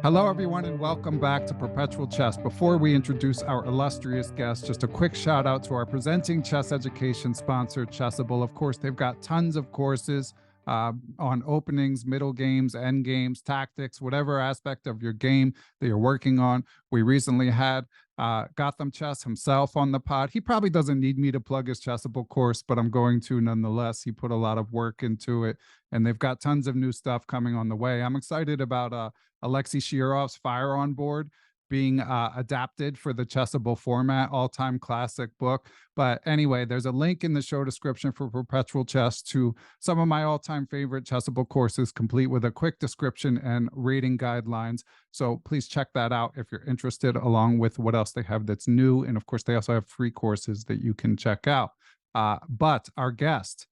Hello, everyone, and welcome back to Perpetual Chess. Before we introduce our illustrious guest, just a quick shout out to our presenting chess education sponsor, Chessable. Of course, they've got tons of courses on openings, middle games, end games, tactics, whatever aspect of your game that you're working on. We recently had Gotham Chess himself on the pod. He probably doesn't need me to plug his Chessable course, but I'm going to nonetheless. He put a lot of work into it, and they've got tons of new stuff coming on the way. I'm excited about Alexei Shirov's Fire on Board being adapted for the Chessable format, all-time classic book. But anyway, there's a link in the show description for Perpetual Chess to some of my all-time favorite Chessable courses, complete with a quick description and rating guidelines. So please check that out if you're interested, along with what else they have that's new. And of course, they also have free courses that you can check out. But our guest,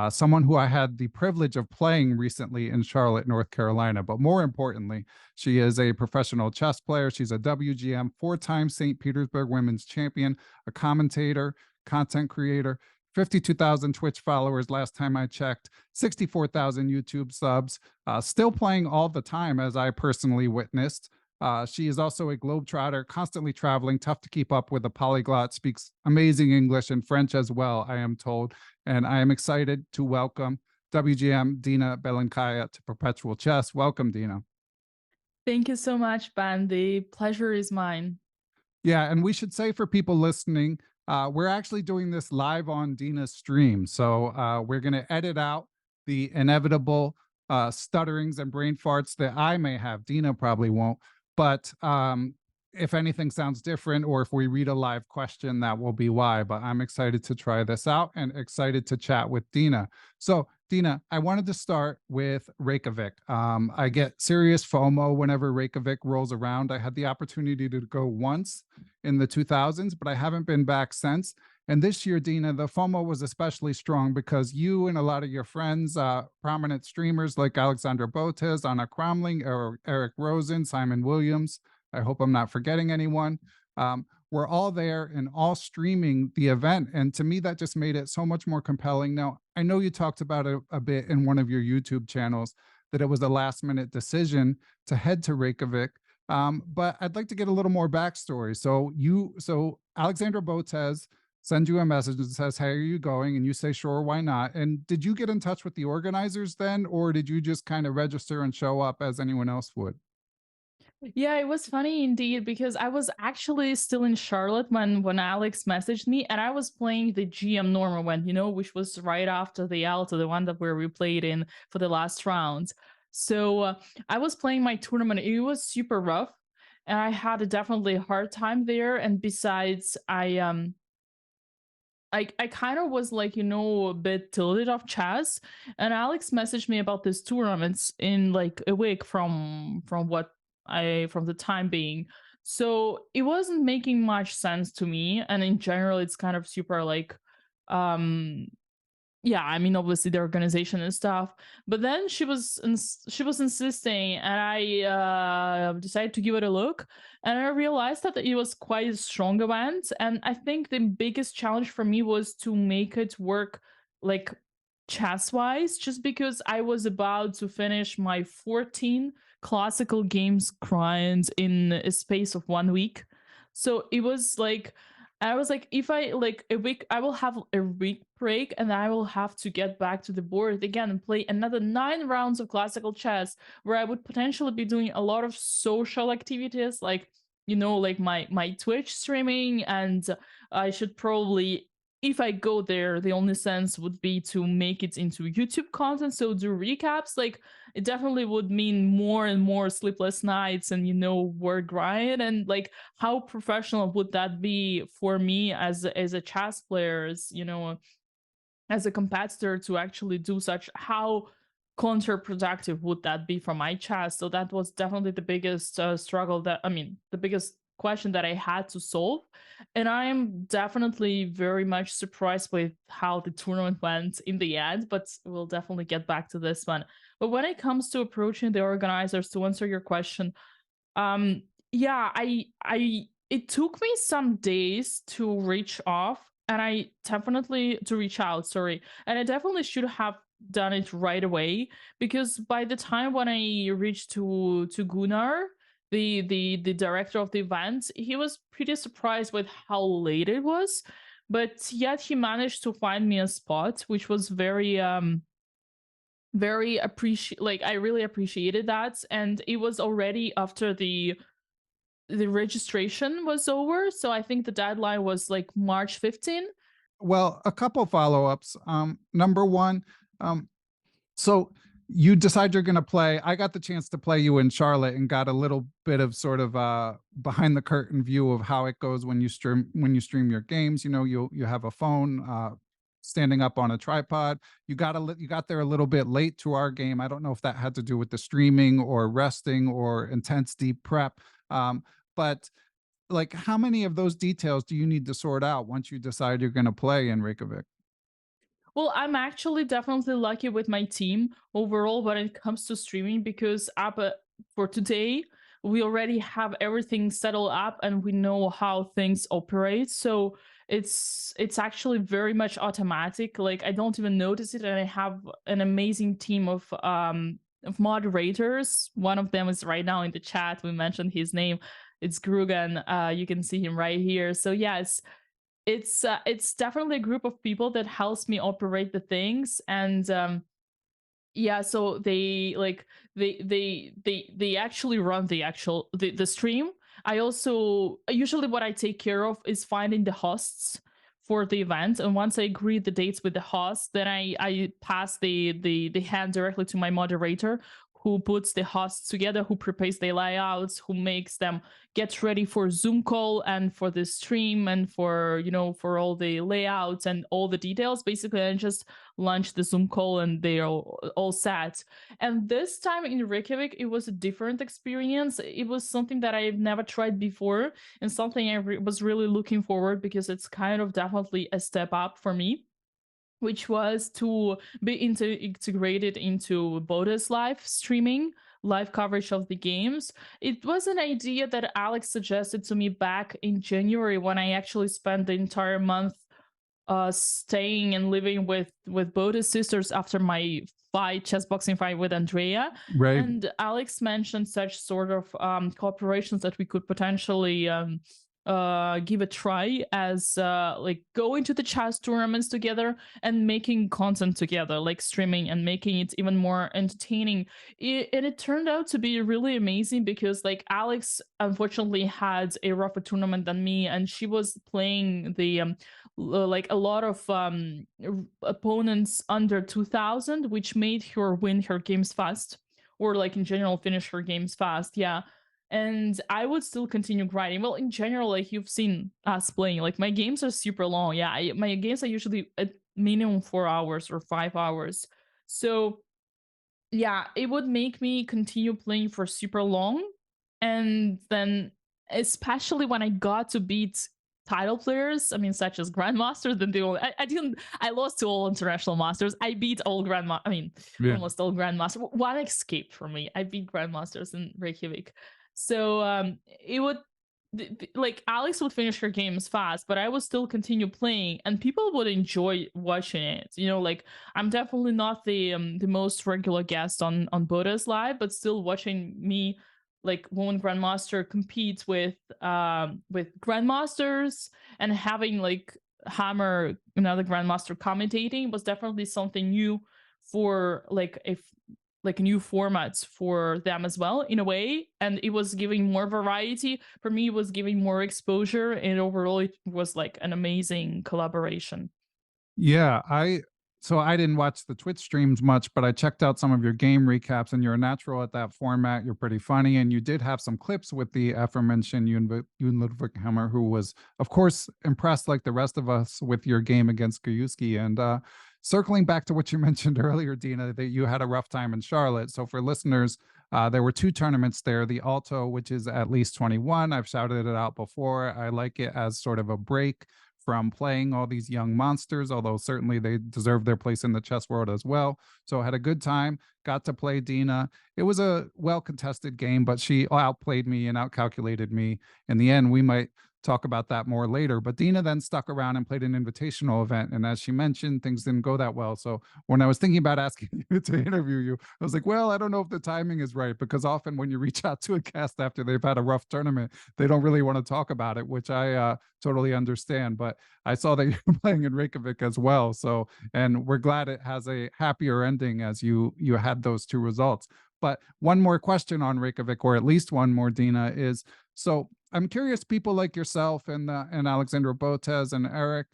someone who I had the privilege of playing recently in Charlotte, North Carolina. But more importantly, she is a professional chess player. She's a WGM four-time St. Petersburg women's champion, a commentator, content creator, 52,000 Twitch followers last time I checked, 64,000 YouTube subs, still playing all the time, as I personally witnessed. She is also a globetrotter, constantly traveling, tough to keep up with, a polyglot, speaks amazing English and French as well, I am told. And I am excited to welcome WGM Dina Belenkaya to Perpetual Chess. Welcome, Dina. Thank you so much, Ben. The pleasure is mine. Yeah, and we should say for people listening, we're actually doing this live on Dina's stream. So we're going to edit out the inevitable stutterings and brain farts that I may have. Dina probably won't. But if anything sounds different, or if we read a live question, that will be why. But I'm excited to try this out and excited to chat with Dina. So, Dina, I wanted to start with Reykjavik. I get serious FOMO whenever Reykjavik rolls around. I had the opportunity to go once in the 2000s, but I haven't been back since. And this year, Dina, the FOMO was especially strong because you and a lot of your friends, prominent streamers like Alexandra Botez, Anna Cramling, or Eric Rosen, Simon Williams, I hope I'm not forgetting anyone. We're all there and all streaming the event. And to me, that just made it so much more compelling. Now, I know you talked about it a bit in one of your YouTube channels, that it was a last minute decision to head to Reykjavik. But I'd like to get a little more backstory. So Alexandra Botez sends you a message that says, "Hey, are you going?" And you say, "Sure, why not?" And did you get in touch with the organizers then, or did you just kind of register and show up as anyone else would? Yeah, it was funny indeed because I was actually still in Charlotte when Alex messaged me, and I was playing the GM normal one, which was right after the Alta, the one that where we played in for the last round. So I was playing my tournament. It was super rough, and I had a definitely hard time there. And besides, I kind of was like, a bit tilted off chess. And Alex messaged me about this tournaments in like a week from the time being. So it wasn't making much sense to me. And in general, it's kind of super like um yeah, I mean, obviously the organization and stuff. But then she was insisting, and I decided to give it a look, and I realized that it was quite a strong event. And I think the biggest challenge for me was to make it work, like chess wise, just because I was about to finish my 14 classical games grind in a space of 1 week. So it was like I was like, if I like a week, I will have a week break and I will have to get back to the board again and play another 9 rounds of classical chess where I would potentially be doing a lot of social activities like like my Twitch streaming. And I should probably, if I go there, the only sense would be to make it into YouTube content, so do recaps. Like it definitely would mean more and more sleepless nights and work grind. And like how professional would that be for me as a chess player, as a competitor, to actually do such? How counterproductive would that be for my chess? So that was definitely the biggest struggle, that I mean the biggest question that I had to solve. And I am definitely very much surprised with how the tournament went in the end, but we'll definitely get back to this one. But when it comes to approaching the organizers, to answer your question, yeah, I it took me some days to reach off, and I definitely to reach out, sorry. And I definitely should have done it right away, because by the time when I reached to Gunnar, the director of the event, he was pretty surprised with how late it was, but yet he managed to find me a spot, which was very appreciate like I really appreciated that. And it was already after the registration was over, so I think the deadline was like March 15. Well, a couple follow-ups. Number one, um, so you decide you're going to play. I got the chance to play you in Charlotte and got a little bit of sort of behind the curtain view of how it goes when you stream your games. You know, you have a phone standing up on a tripod. You got there a little bit late to our game. I don't know if that had to do with the streaming or resting or intense deep prep. But like, how many of those details do you need to sort out once you decide you're going to play in Reykjavik? Well, I'm actually definitely lucky with my team overall when it comes to streaming, because for today, we already have everything settled up and we know how things operate. So it's actually very much automatic. Like, I don't even notice it, and I have an amazing team of moderators. One of them is right now in the chat. We mentioned his name. It's Grugan. You can see him right here. So yes, it's definitely a group of people that helps me operate the things. And yeah, so they actually run the stream. I also usually, what I take care of is finding the hosts for the event, and once I agree the dates with the host, then I pass the hand directly to my moderator, who puts the hosts together, who prepares the layouts, who makes them get ready for Zoom call and for the stream, and for, for all the layouts and all the details. Basically, I just launch the Zoom call and they're all set. And this time in Reykjavik, it was a different experience. It was something that I've never tried before, and something I was really looking forward, because it's kind of definitely a step up for me, which was to be integrated into Botez live streaming, live coverage of the games. It was an idea that Alex suggested to me back in January, when I actually spent the entire month staying and living with Botez sisters after my chess boxing fight with Andrea. Right. And Alex mentioned such sort of cooperations that we could potentially give a try, as like going to the chess tournaments together and making content together, like streaming and making it even more entertaining. And it turned out to be really amazing, because like Alex unfortunately had a rougher tournament than me, and she was playing the like a lot of opponents under 2000, which made her win her games fast, or like in general finish her games fast. Yeah. And I would still continue grinding. Well, in general, like you've seen us playing, like my games are super long. Yeah, my games are usually at minimum 4 hours or 5 hours. So yeah, it would make me continue playing for super long. And then, especially when I got to beat title players, I mean, such as grandmasters, then I lost to all international masters. I beat all Yeah. almost all grandmasters. One escaped from me. I beat grandmasters in Reykjavik. So it would, like, Alex would finish her games fast, but I would still continue playing, and people would enjoy watching it. Like, I'm definitely not the most regular guest on Botez live, but still watching me, like, woman grandmaster compete with grandmasters, and having like Hammer, another grandmaster, commentating was definitely something new, for like new formats for them as well, in a way. And it was giving more variety for me, it was giving more exposure, and overall it was like an amazing collaboration. Yeah, I didn't watch the Twitch streams much, but I checked out some of your game recaps, and you're a natural at that format. You're pretty funny, and you did have some clips with the aforementioned Yoon Ludwig Hammer, who was, of course, impressed like the rest of us with your game against Gajewski. And circling back to what you mentioned earlier, Dina, that you had a rough time in Charlotte. So for listeners, there were two tournaments there. The Alto, which is at least 21. I've shouted it out before. I like it as sort of a break from playing all these young monsters, although certainly they deserve their place in the chess world as well. So I had a good time, got to play Dina. It was a well contested game, but she outplayed me and outcalculated me. In the end, we might talk about that more later. But Dina then stuck around and played an invitational event. And as she mentioned, things didn't go that well. So when I was thinking about asking you to interview you, I was like, well, I don't know if the timing is right, because often when you reach out to a guest after they've had a rough tournament, they don't really want to talk about it, which I totally understand. But I saw that you're playing in Reykjavik as well. So, and we're glad it has a happier ending as you had those two results. But one more question on Reykjavik, or at least one more, Dina, is so I'm curious, people like yourself and Alexandra Botez and Eric,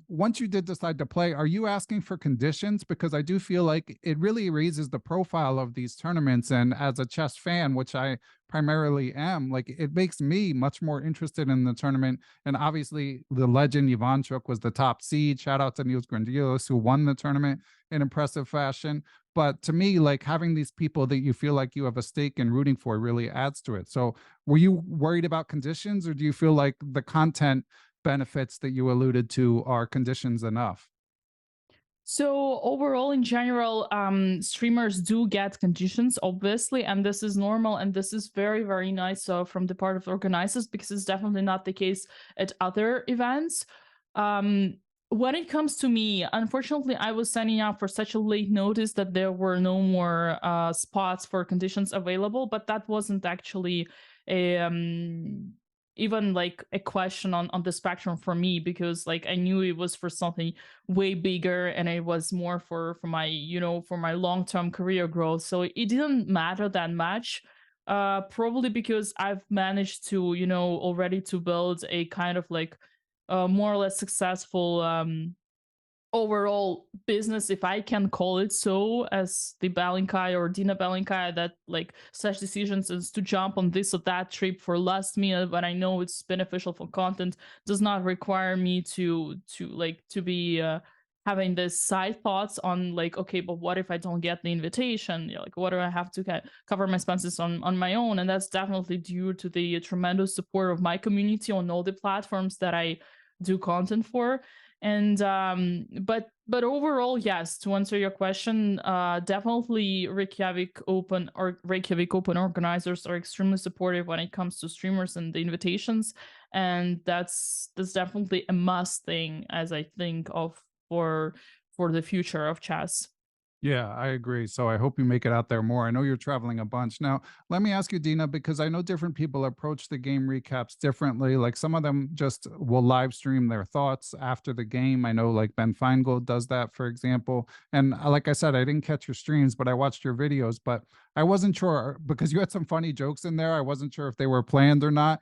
once you did decide to play, are you asking for conditions? Because I do feel like it really raises the profile of these tournaments. And as a chess fan, which I primarily am, like it makes me much more interested in the tournament. And obviously, the legend Ivanchuk was the top seed. Shout out to Niels Grandios, who won the tournament in impressive fashion. But to me, like having these people that you feel like you have a stake in rooting for really adds to it. So were you worried about conditions, or do you feel like the content benefits that you alluded to are conditions enough? So overall, in general, streamers do get conditions, obviously, and this is normal, and this is very, very nice from the part of organizers, because it's definitely not the case at other events. When it comes to me, unfortunately, I was signing up for such a late notice that there were no more spots for conditions available, but that wasn't actually a even like a question on the spectrum for me, because like I knew it was for something way bigger, and it was more for my, for my long-term career growth, so it didn't matter that much. Probably because I've managed to, already to build a kind of like more or less successful overall business, if I can call it so, as the Belenkaya or Dina Belenkaya, that like such decisions as to jump on this or that trip for last minute when I know it's beneficial for content does not require me to be having this side thoughts on like, okay, but what if I don't get the invitation? Like, what do I have to cover my expenses on my own? And that's definitely due to the tremendous support of my community on all the platforms that I do content for. And but overall, yes, to answer your question, definitely Reykjavik Open organizers are extremely supportive when it comes to streamers and the invitations, and that's definitely a must thing, as I think of for the future of chess. Yeah, I agree. So I hope you make it out there more. I know you're traveling a bunch. Now, let me ask you, Dina, because I know different people approach the game recaps differently. Like some of them just will live stream their thoughts after the game. I know like Ben Feingold does that, for example. And like I said, I didn't catch your streams, but I watched your videos. But I wasn't sure because you had some funny jokes in there. I wasn't sure if they were planned or not.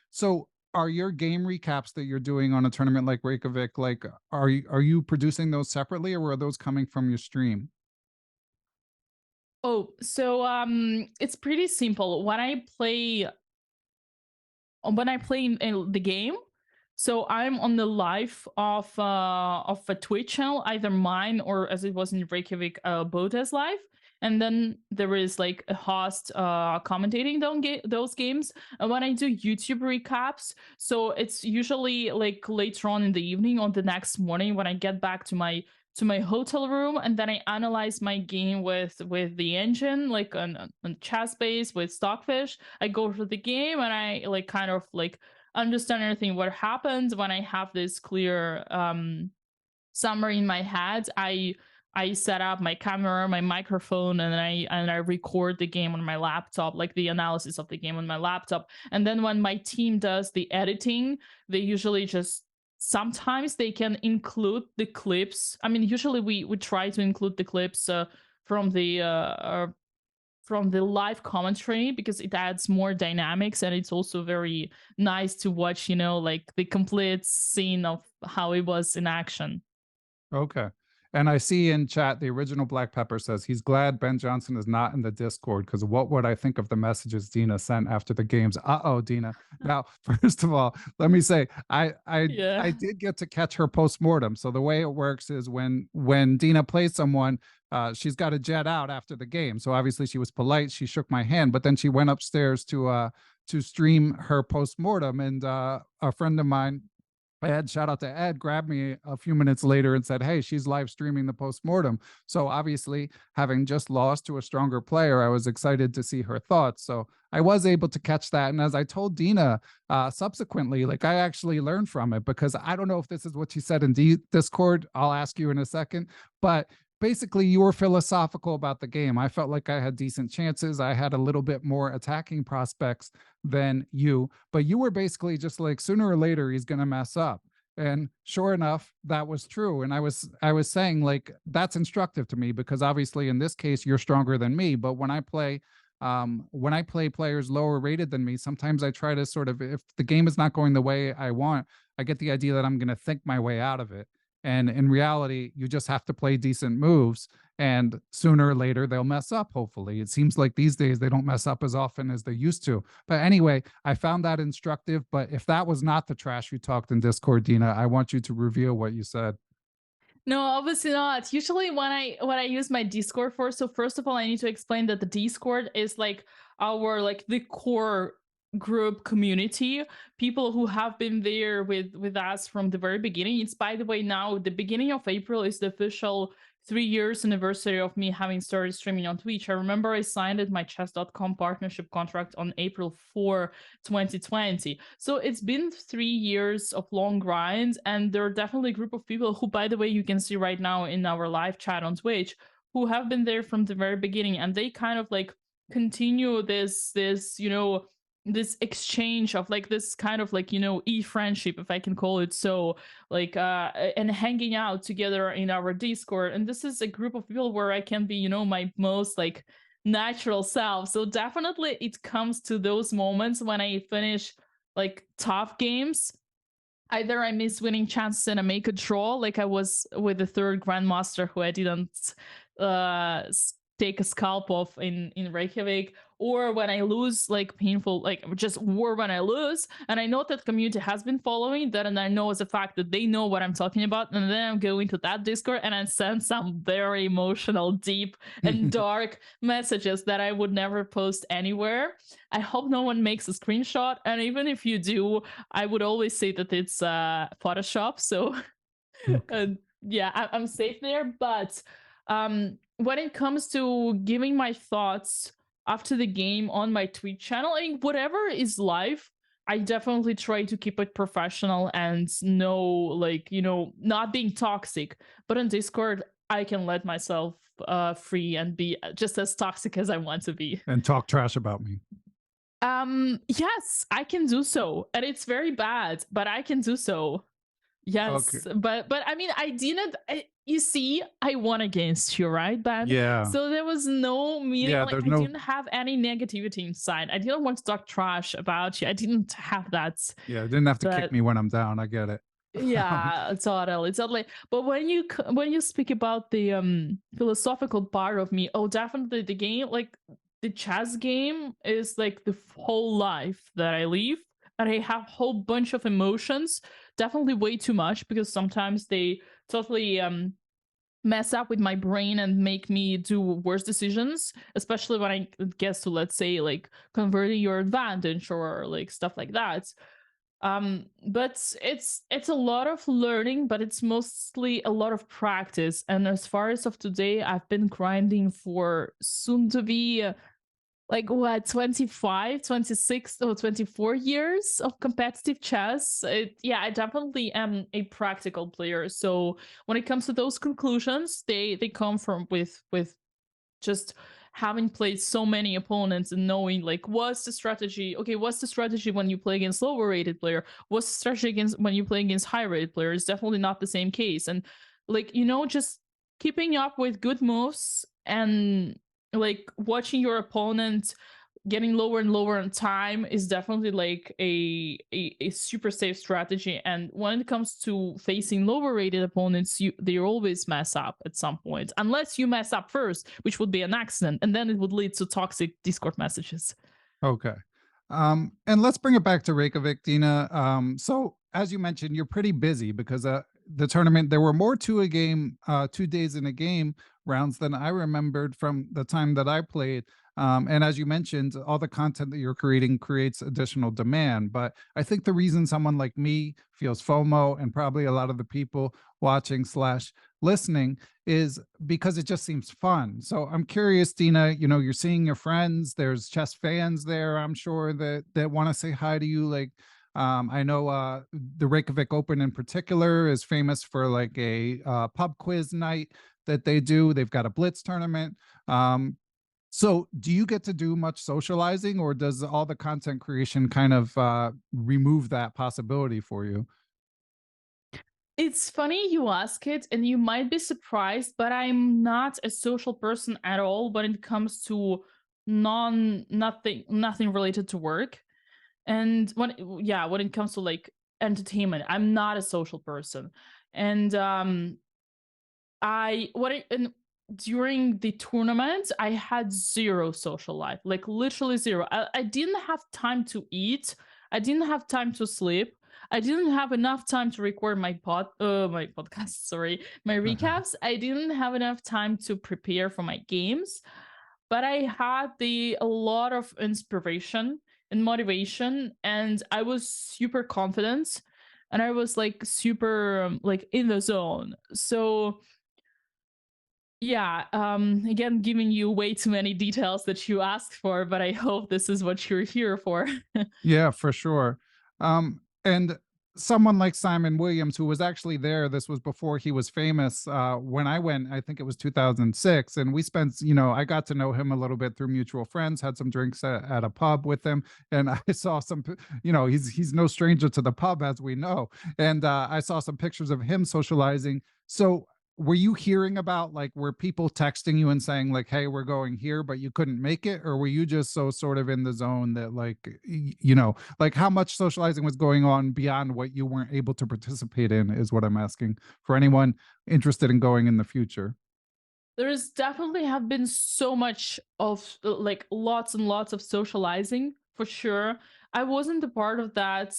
So are your game recaps that you're doing on a tournament like Reykjavik, like are you producing those separately, or are those coming from your stream? Oh, so it's pretty simple. When I play in the game, so I'm on the live of a Twitch channel, either mine or, as it was in Reykjavik, Botez live, and then there is like a host commentating those games. And when I do YouTube recaps, so it's usually like later on in the evening or the next morning when I get back to my hotel room, and then I analyze my game with the engine, like on chess base with Stockfish. I go through the game and I like kind of like understand everything what happens. When I have this clear summary in my head, I set up my camera, my microphone, and I record the game on my laptop, like the analysis of the game on my laptop. And then when my team does the editing, they usually just sometimes they can include the clips. I mean, usually we try to include the clips from the from the live commentary, because it adds more dynamics, and it's also very nice to watch, like the complete scene of how it was in action. Okay. And I see in chat the original Black Pepper says he's glad Ben Johnson is not in the Discord because what would I think of the messages Dina sent after the games? Uh-oh, Dina. Now, first of all, let me say I Yeah. did get to catch her post-mortem. So the way it works is when Dina plays someone, she's got to jet out after the game. So obviously she was polite. She shook my hand, but then she went upstairs to stream her post-mortem. And a friend of mine Ed, shout out to Ed, grabbed me a few minutes later and said, "Hey, she's live streaming the postmortem." So obviously, having just lost to a stronger player, I was excited to see her thoughts. So I was able to catch that. And as I told Dina subsequently, like I actually learned from it because I don't know if this is what she said in Discord. I'll ask you in a second. But basically, you were philosophical about the game. I felt like I had decent chances. I had a little bit more attacking prospects than you, but you were basically just like sooner or later he's going to mess up. And sure enough, that was true. And I was saying like that's instructive to me because obviously in this case you're stronger than me, but when I play players lower rated than me, sometimes I try to sort of, if the game is not going the way I want, I get the idea that I'm going to think my way out of it. And in reality, you just have to play decent moves. And sooner or later, they'll mess up, hopefully. It seems like these days they don't mess up as often as they used to. But anyway, I found that instructive. But if that was not the trash you talked in Discord, Dina, I want you to reveal what you said. No, obviously not. Usually when I use my Discord for, so first of all, I need to explain that the Discord is like our like the core group community, people who have been there with us from the very beginning. It's, by the way, now the beginning of April is the official 3 years anniversary of me having started streaming on Twitch. I remember I signed my chess.com partnership contract on April 4, 2020. So it's been 3 years of long grind, and there are definitely a group of people who, by the way, you can see right now in our live chat on Twitch, who have been there from the very beginning, and they kind of like continue this this exchange of like this kind of like e-friendship, if I can call it so, like and hanging out together in our Discord. And this is a group of people where I can be my most like natural self. So definitely it comes to those moments when I finish like tough games, either I miss winning chances and I make a draw, like I was with the third grandmaster who I didn't take a scalp of in Reykjavik, or when I lose like painful, like just war when I lose, and I know that community has been following that, and I know as a fact that they know what I'm talking about, and then I'm going to that Discord and I send some very emotional, deep, and dark messages that I would never post anywhere. I hope no one makes a screenshot, and even if you do, I would always say that it's Photoshop. So yeah, I'm safe there. But when it comes to giving my thoughts after the game on my Twitch channel, I mean, whatever is live, I definitely try to keep it professional and not being toxic. But on Discord, I can let myself free and be just as toxic as I want to be. And talk trash about me. Yes, I can do so. And it's very bad, but I can do so. Yes, Okay. but I mean, I didn't. You see, I won against you, right, Ben? Yeah. So there was no meaning. Yeah, Like there's I no. didn't have any negativity inside. I didn't want to talk trash about you. I didn't have that. Yeah, didn't have to kick That me when I'm down. I get it. yeah, totally. But when you speak about the philosophical part of me, oh, definitely the game, like the chess game, is like the whole life that I live, and I have a whole bunch of emotions. Definitely way too much, because sometimes they totally mess up with my brain and make me do worse decisions, especially when I get to, let's say, like converting your advantage or like stuff like that. But it's a lot of learning, but it's mostly a lot of practice. And as far as of today, I've been grinding for soon to be like what, 25, 26, or 24 years of competitive chess. Yeah, I definitely am a practical player. So when it comes to those conclusions, they come from with just having played so many opponents and knowing like what's the strategy. Okay, what's the strategy when you play against lower rated player? What's the strategy against when you play against high rated player? It's definitely not the same case. And like, just keeping up with good moves and like watching your opponent getting lower and lower in time is definitely like a super safe strategy. And when it comes to facing lower rated opponents, they always mess up at some point, unless you mess up first, which would be an accident, and then it would lead to toxic Discord messages. Okay. And let's bring it back to Reykjavik, Dina. So as you mentioned, you're pretty busy because the tournament, there were more 2 days in a game rounds than I remembered from the time that I played. And as you mentioned, all the content that you're creating creates additional demand. But I think the reason someone like me feels FOMO, and probably a lot of the people watching slash listening, is because it just seems fun. So I'm curious, Dina, you're seeing your friends, there's chess fans there, I'm sure, that want to say hi to you. Like, I know the Reykjavik Open in particular is famous for like a pub quiz night that they do. They've got a blitz tournament. So do you get to do much socializing, or does all the content creation kind of remove that possibility for you? It's funny you ask it, and you might be surprised, but I'm not a social person at all when it comes to nothing related to work. And when it comes to like entertainment, I'm not a social person. And I what it, and during the tournament, I had zero social life, like literally zero. I didn't have time to eat. I didn't have time to sleep. I didn't have enough time to record my podcast, sorry, my recaps. I didn't have enough time to prepare for my games, but I had a lot of inspiration and motivation, and I was super confident, and I was like super like in the zone. So yeah, again, giving you way too many details that you asked for, but I hope this is what you're here for. Yeah, for sure. And someone like Simon Williams, who was actually there, this was before he was famous. When I went, I think it was 2006, and we spent, I got to know him a little bit through mutual friends, had some drinks at a pub with him, and I saw he's no stranger to the pub, as we know, and I saw some pictures of him socializing. So were you hearing about, like, were people texting you and saying like, hey, we're going here, but you couldn't make it? Or were you just so sort of in the zone that, like, like, how much socializing was going on beyond what you weren't able to participate in, is what I'm asking for anyone interested in going in the future. There's definitely have been so much of like lots and lots of socializing for sure. I wasn't a part of that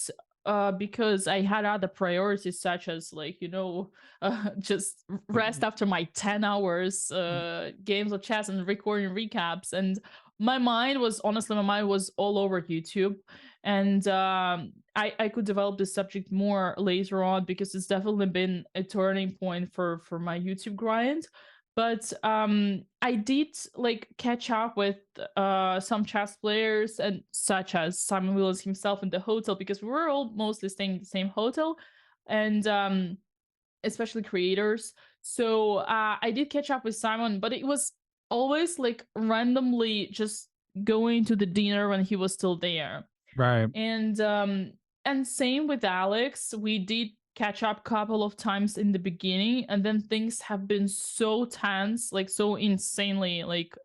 because I had other priorities such as like just rest after my 10 hours games of chess and recording recaps, and my mind was all over YouTube. And I could develop this subject more later on because it's definitely been a turning point for my YouTube grind. But I did like catch up with some chess players, and such as Simon Williams himself, in the hotel, because we were all mostly staying in the same hotel, and especially creators. So I did catch up with Simon, but it was always like randomly just going to the dinner when he was still there. Right. And same with Alex. We did catch up couple of times in the beginning, and then things have been so tense, like so insanely like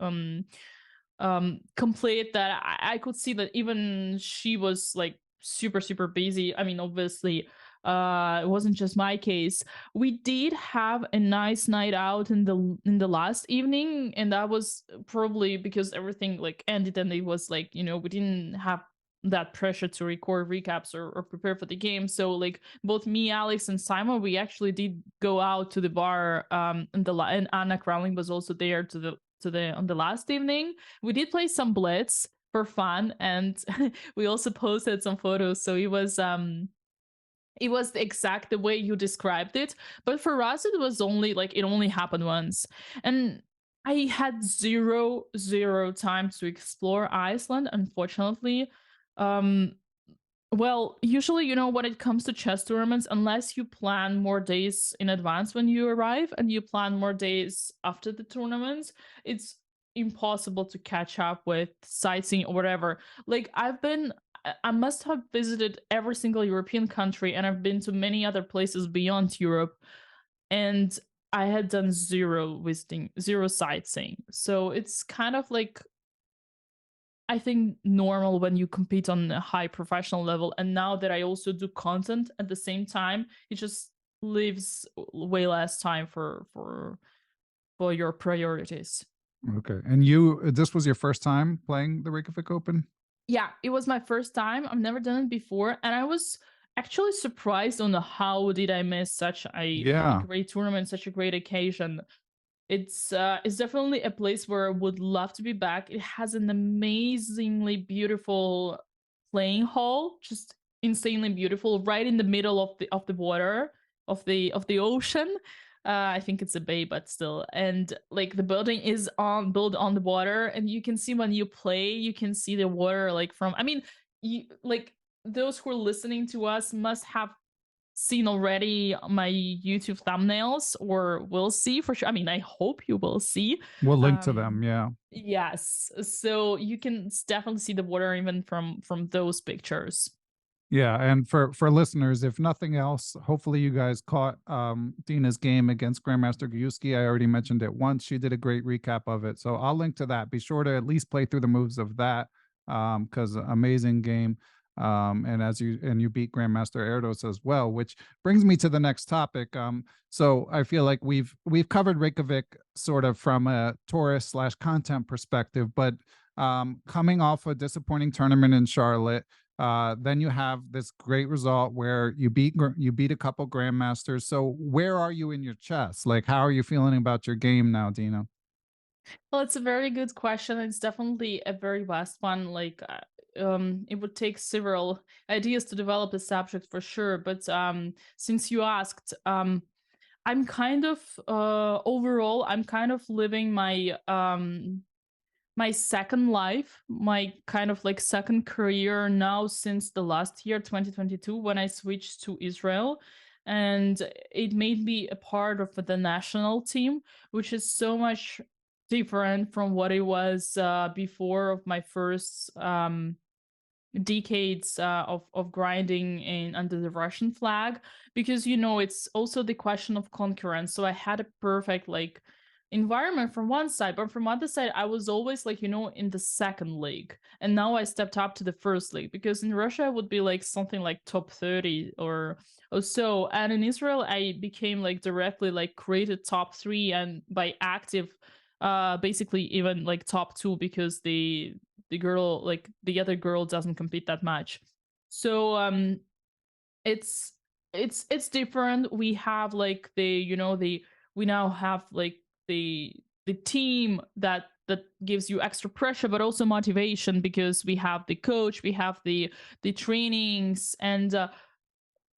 complete, that I could see that even she was like super super busy. I mean, obviously it wasn't just my case. We did have a nice night out in the last evening, and that was probably because everything like ended, and it was like, we didn't have that pressure to record recaps or prepare for the game. So like both me, Alex, and Simon, we actually did go out to the bar, and Anna Cramling was also there on the last evening. We did play some blitz for fun, and we also posted some photos. So it was exact the way you described it, but for us it was only like it only happened once. And I had zero time to explore Iceland, unfortunately. um well, usually, when it comes to chess tournaments, unless you plan more days in advance when you arrive and you plan more days after the tournaments, it's impossible to catch up with sightseeing or whatever. Like I must have visited every single European country, and I've been to many other places beyond Europe, and I had done zero visiting, zero sightseeing. So it's kind of like, I think, normal when you compete on a high professional level. And now that I also do content at the same time, it just leaves way less time for your priorities. Okay. And this was your first time playing the Reykjavik Open? Yeah, it was my first time. I've never done it before, and I was actually surprised on how did I miss such a Yeah. great tournament, such a great occasion. It's definitely a place where I would love to be back. It has an amazingly beautiful playing hall, just insanely beautiful, right in the middle of the water of the ocean. I think it's a bay, but still. And like the building is on built on the water, and you can see when you play, you can see the water like from. I mean, you like those who are listening to us must have seen already my YouTube thumbnails or will see for sure. I mean, I hope you will see. We'll link to Um them. Yeah. yes. So you can definitely see the water even from those pictures. Yeah, and for listeners, if nothing else, hopefully you guys caught Dina's game against Grandmaster Gajewski. I already mentioned it once. She did a great recap of it, so I'll link to that. Be sure to at least play through the moves of that, because amazing game. And as you beat Grandmaster Erdos as well, which brings me to the next topic. So I feel like we've covered Reykjavik sort of from a tourist slash content perspective, but coming off a disappointing tournament in Charlotte. Then you have this great result where you beat a couple grandmasters. So where are you in your chess? Like, how are you feeling about your game now, Dina? Well, it's a very good question. It's definitely a very vast one. It would take several ideas to develop a subject for sure. But since you asked, I'm kind of overall, I'm kind of living my second life, my kind of like second career now since the last year, 2022, when I switched to Israel. And it made me a part of the national team, which is so much different from what it was before of my first decades of grinding in under the Russian flag, because it's also the question of concurrence. So I had a perfect like environment from one side, but from other side I was always like in the second league, and now I stepped up to the first league, because in Russia I would be like something like top 30 or so, and in Israel I became like directly like created top 3, and by active basically even like top 2, because the girl like the other girl doesn't compete that much. So it's it's different. We have like the we now have like the team that gives you extra pressure but also motivation, because we have the coach, we have the trainings. And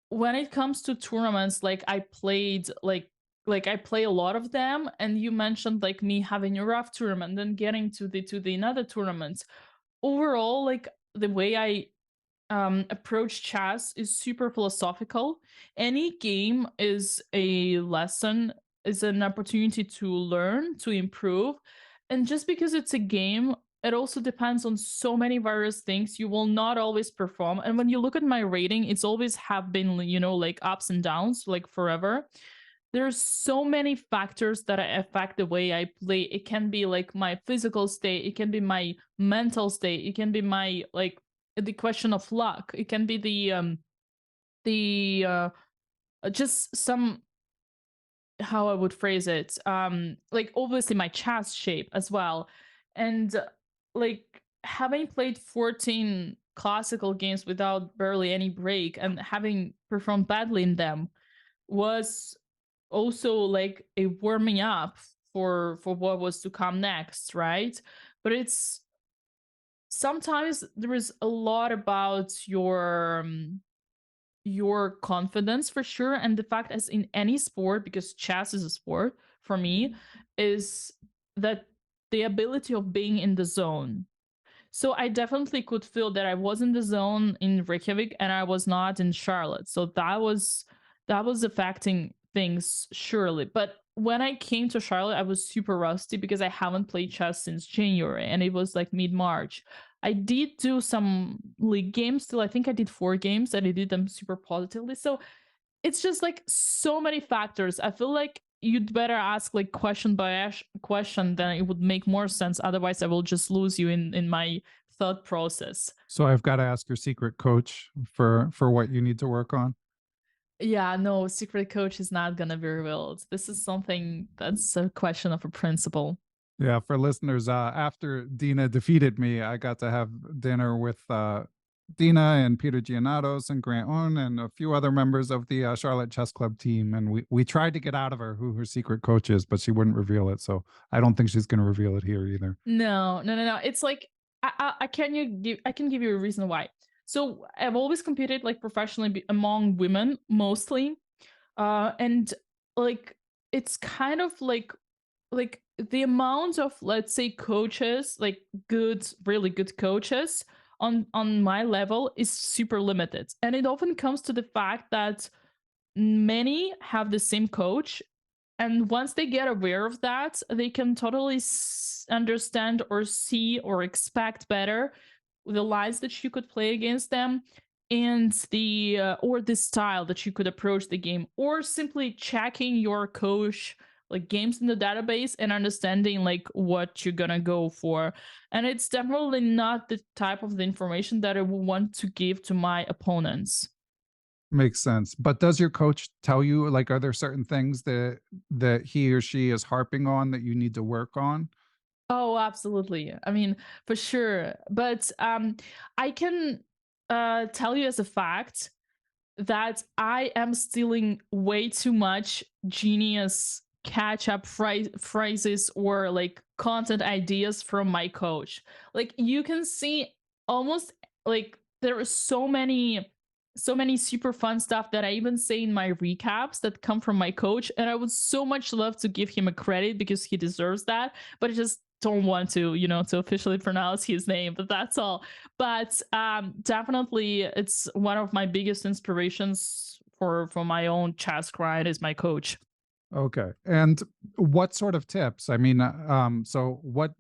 when it comes to tournaments, like I played like I play a lot of them, and you mentioned like me having a rough tournament, then getting to the another tournaments. Overall, like the way I approach chess is super philosophical. Any game is a lesson, is an opportunity to learn, to improve. And just because it's a game, it also depends on so many various things. You will not always perform. And when you look at my rating, it's always have been, like ups and downs, like forever. There's so many factors that affect the way I play. It can be like my physical state, it can be my mental state, it can be my like the question of luck, it can be the just some, how I would phrase it, like obviously my chest shape as well. And like having played 14 classical games without barely any break and having performed badly in them was also like a warming up for what was to come next, right? But it's sometimes there is a lot about your confidence for sure, and the fact, as in any sport, because chess is a sport for me, is that the ability of being in the zone. So I definitely could feel that I was in the zone in Reykjavik and I was not in Charlotte. So that was affecting things surely. But when I came to Charlotte, I was super rusty because I haven't played chess since January, and it was like mid-March. I did do some league games still. I think I did 4 games and I did them super positively. So it's just like so many factors. I feel like you'd better ask like question by question, then it would make more sense. Otherwise I will just lose you in my thought process. So I've got to ask your secret coach for what you need to work on. Yeah, no, secret coach is not gonna be revealed. This is something that's a question of a principle. Yeah, for listeners, after Dina defeated me, I got to have dinner with Dina and Peter Giannatos and Grant Un and a few other members of the Charlotte Chess Club team. And we tried to get out of her who her secret coach is, but she wouldn't reveal it. So I don't think she's going to reveal it here either. No. It's like I can give you a reason why. So I've always competed like professionally among women mostly, and like it's kind of like the amount of, let's say, coaches, like really good coaches on my level is super limited, and it often comes to the fact that many have the same coach, and once they get aware of that, they can totally understand or see or expect better the lines that you could play against them, and the or the style that you could approach the game, or simply checking your coach like games in the database and understanding like what you're gonna go for. And it's definitely not the type of the information that I would want to give to my opponents. Makes sense. But does your coach tell you, like, are there certain things that he or she is harping on that you need to work on? Oh, absolutely. I mean, for sure. But I can tell you as a fact that I am stealing way too much genius catch up phrases or like content ideas from my coach. Like you can see almost like there are so many super fun stuff that I even say in my recaps that come from my coach, and I would so much love to give him a credit because he deserves that, but I just don't want to, to officially pronounce his name, but that's all. But definitely it's one of my biggest inspirations for my own chess grind is my coach. Okay. And what sort of tips? I mean, so what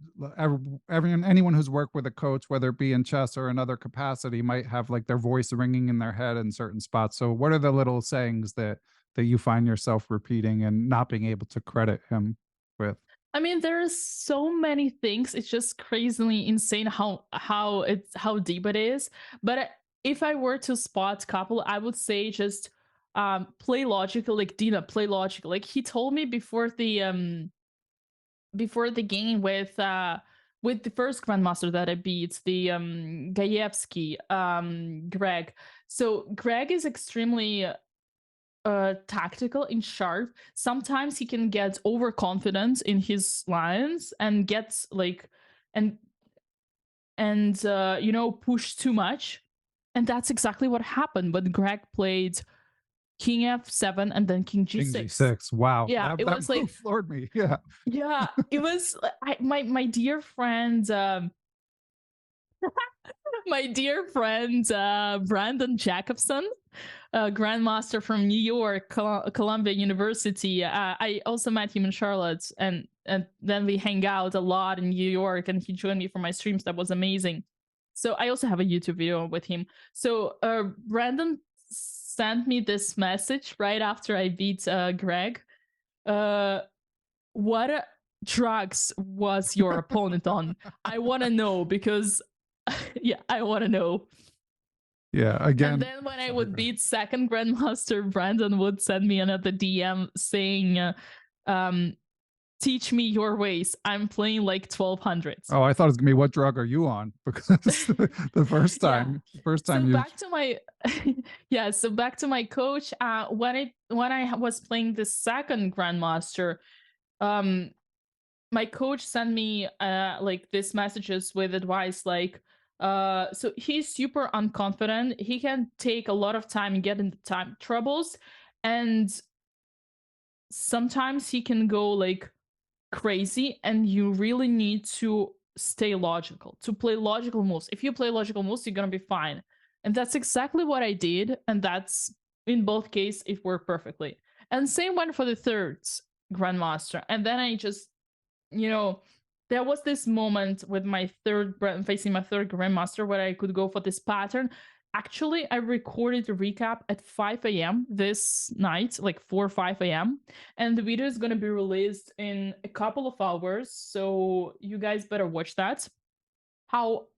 everyone, anyone who's worked with a coach, whether it be in chess or another capacity, might have like their voice ringing in their head in certain spots. So what are the little sayings that you find yourself repeating and not being able to credit him with? I mean, there's so many things. It's just crazily insane how deep it is. But if I were to spot couple, I would say just play logical, like Dina, play logical. Like he told me before the game with the first grandmaster that I beat, the Gajewski, Greg. So Greg is extremely tactical and sharp. Sometimes he can get overconfident in his lines and gets like and push too much. And that's exactly what happened when Greg played King F7 and then King King G6. G6. Wow. Yeah, it That was like, move floored me. Yeah. yeah, it was my dear friend my dear friend Brandon Jacobsen, grandmaster from New York, Columbia University. I also met him in Charlotte, and then we hang out a lot in New York, and he joined me for my streams. That was amazing. So I also have a YouTube video with him. So Brandon sent me this message right after I beat Greg. What drugs was your opponent on? I want to know because yeah, I want to know. Yeah. Again. And then when I would beat second grandmaster, Brandon would send me another DM saying, teach me your ways. I'm playing like 1200s. Oh, I thought it was gonna be what drug are you on? Because the first time, so back to my yeah. So back to my coach. When I was playing the second grandmaster, my coach sent me like these messages with advice like so he's super unconfident, he can take a lot of time and get into time troubles, and sometimes he can go like crazy, and you really need to stay logical to play logical moves. If you play logical moves, you're gonna be fine. And that's exactly what I did, and that's in both cases it worked perfectly. And same went for the third grandmaster. And then I just there was this moment with my facing my third grandmaster where I could go for this pattern. Actually, I recorded a recap at 5 a.m. this night, like 4 or 5 a.m. And the video is going to be released in a couple of hours. So you guys better watch that. How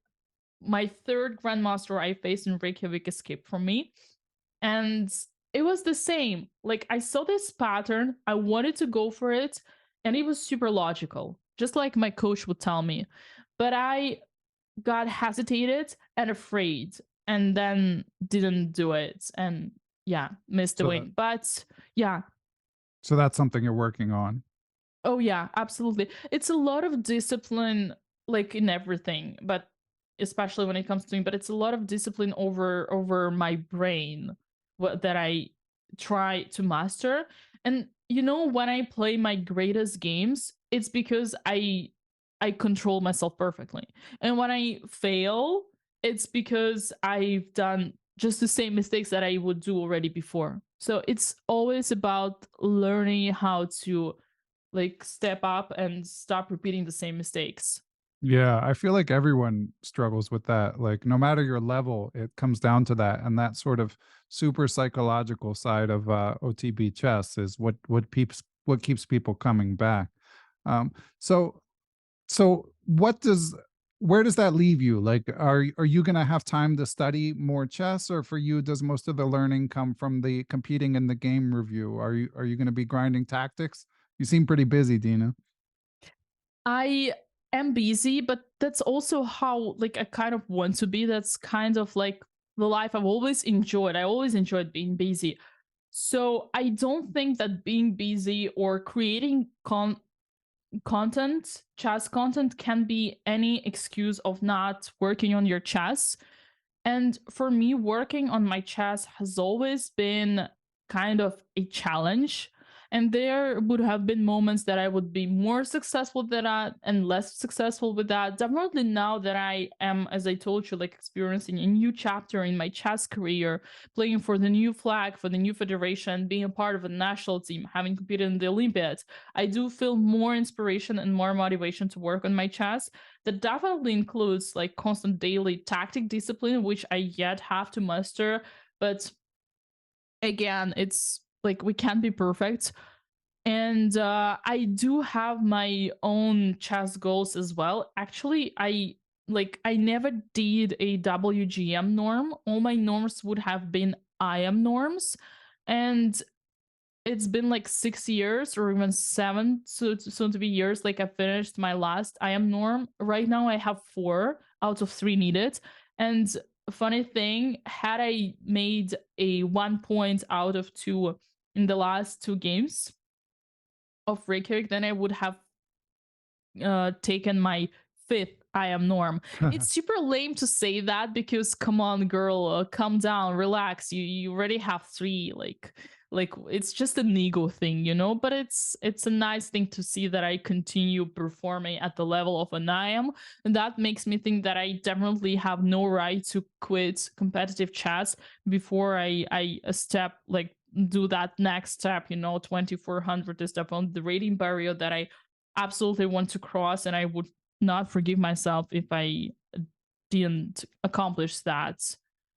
my third grandmaster I faced in Reykjavik escaped from me. And it was the same. Like I saw this pattern, I wanted to go for it, and it was super logical, just like my coach would tell me. But I got hesitated and afraid. and then didn't do it, and yeah, missed the So that win. But yeah. so that's something you're working on. Oh yeah, absolutely. It's a lot of discipline, like in everything, but especially when it comes to me. But it's a lot of discipline over my brain, that I try to master. And when I play my greatest games, it's because I control myself perfectly. And when I fail, it's because I've done just the same mistakes that I would do already before. So it's always about learning how to like step up and stop repeating the same mistakes. Yeah, I feel like everyone struggles with that. Like no matter your level, it comes down to that. And that sort of super psychological side of OTB chess is what keeps people coming back. Um, so so where does that leave you? Like are you going to have time to study more chess, or for you does most of the learning come from the competing in the game review? Are you going to be grinding tactics? You seem pretty busy, Dina. I am busy, but that's also how like I kind of want to be. That's kind of like the life I've always enjoyed. I always enjoyed being busy. So I don't think that being busy or creating content, chess content, can be any excuse of not working on your chess. And for me, working on my chess has always been kind of a challenge. And there would have been moments that I would be more successful with that and less successful with that. Definitely now that I am, as I told you, like experiencing a new chapter in my chess career, playing for the new flag, for the new federation, being a part of a national team, having competed in the Olympiads, I do feel more inspiration and more motivation to work on my chess. That definitely includes like constant daily tactic discipline, which I yet have to master. But again, it's like we can't be perfect. And I do have my own chess goals as well. Actually, I never did a WGM norm. All my norms would have been IM norms. And it's been like 6 years or even seven, so soon to be years. Like I finished my last IM norm. Right now I have 4 out of 3 needed. And funny thing, had I made a 1 point out of 2 in the last 2 games of Reykjavik, then I would have taken my 5th IM norm. It's super lame to say that because come on, girl, calm down, relax. You already have 3. Like it's just an ego thing, But it's a nice thing to see that I continue performing at the level of an IM, and that makes me think that I definitely have no right to quit competitive chess before I step like do that next step. 2400 is definitely the rating barrier that I absolutely want to cross, and I would not forgive myself if I didn't accomplish that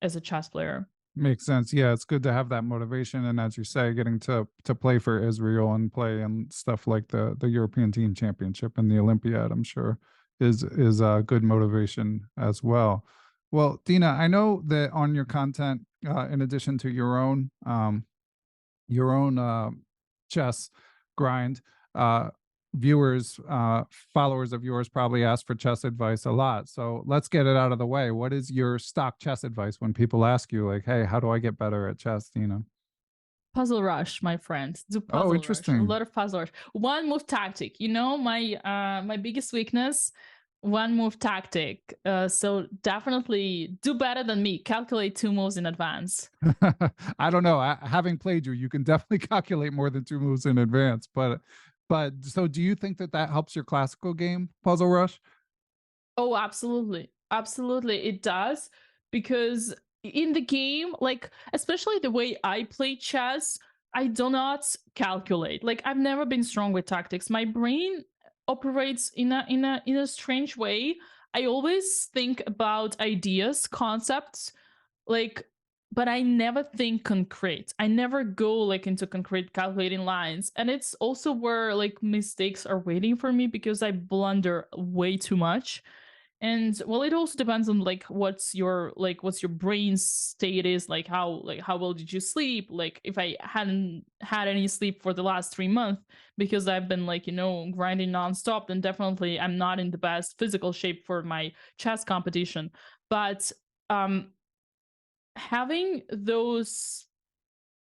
as a chess player. Makes sense. Yeah, it's good to have that motivation, and as you say, getting to play for Israel and play and stuff like the European Team Championship and the Olympiad, I'm sure is a good motivation as well. Well, Dina, I know that on your content, in addition to your own chess grind, uh, viewers, followers of yours probably ask for chess advice a lot. So let's get it out of the way. What is your stock chess advice when people ask you, like, hey, how do I get better at chess, Dina? Puzzle rush, my friend. Do Oh, puzzle rush. A interesting. lot of puzzle rush. One move tactic. My biggest weakness, one move tactic. So definitely do better than me. Calculate 2 moves in advance. I don't know. Having played you, you can definitely calculate more than 2 moves in advance. But so do you think that that helps your classical game, Puzzle Rush? Oh, absolutely. Absolutely. It does. Because in the game, like, especially the way I play chess, I do not calculate. Like, I've never been strong with tactics. My brain operates in a strange way. I always think about ideas, concepts, like, but I never think concrete. I never go like into concrete calculating lines. And it's also where like mistakes are waiting for me because I blunder way too much. And well, it also depends on like what's your brain state is, like how well did you sleep, like if I hadn't had any sleep for the last 3 months because I've been like grinding nonstop, then definitely I'm not in the best physical shape for my chess competition. But um having those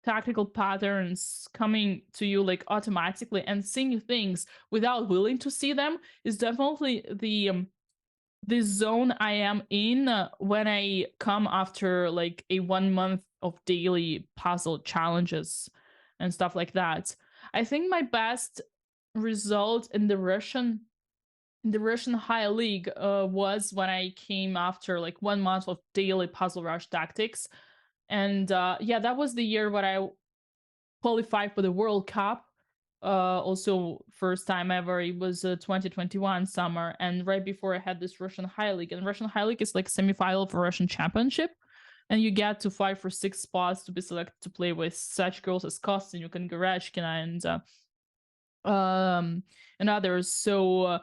tactical patterns coming to you like automatically and seeing things without willing to see them is definitely the zone I am in when I come after like a 1 month of daily puzzle challenges and stuff like that. I think my best result in the Russian high league was when I came after like 1 month of daily puzzle rush tactics. And yeah, that was the year when I qualified for the World Cup. Also, first time ever. It was 2021 summer, and right before I had this Russian High League. And Russian High League is like semi-final for Russian Championship, and you get to fight for 6 spots to be selected to play with such girls as Kostin, Garashkina, and others. So,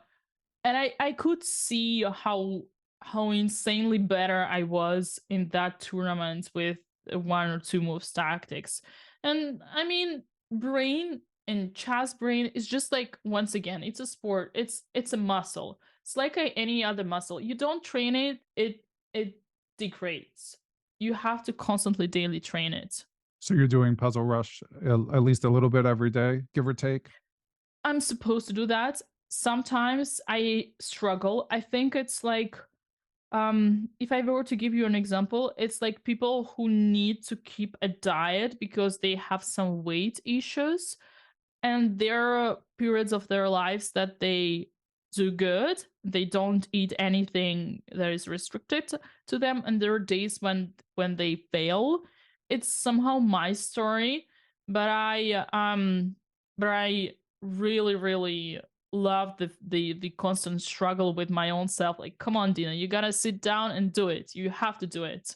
and I could see how insanely better I was in that tournament with 1 or 2 moves tactics. And I mean, brain and chess brain is just like, once again, it's a sport. It's a muscle. It's like any other muscle. You don't train it, it degrades. You have to constantly daily train it. So you're doing Puzzle Rush at least a little bit every day, give or take? I'm supposed to do that. Sometimes I struggle. I think it's like, if I were to give you an example, it's like people who need to keep a diet because they have some weight issues, and there are periods of their lives that they do good. They don't eat anything that is restricted to them, and there are days when they fail. It's somehow my story, but I really, really love the constant struggle with my own self. Like, come on, Dina, you gotta sit down and do it. You have to do it.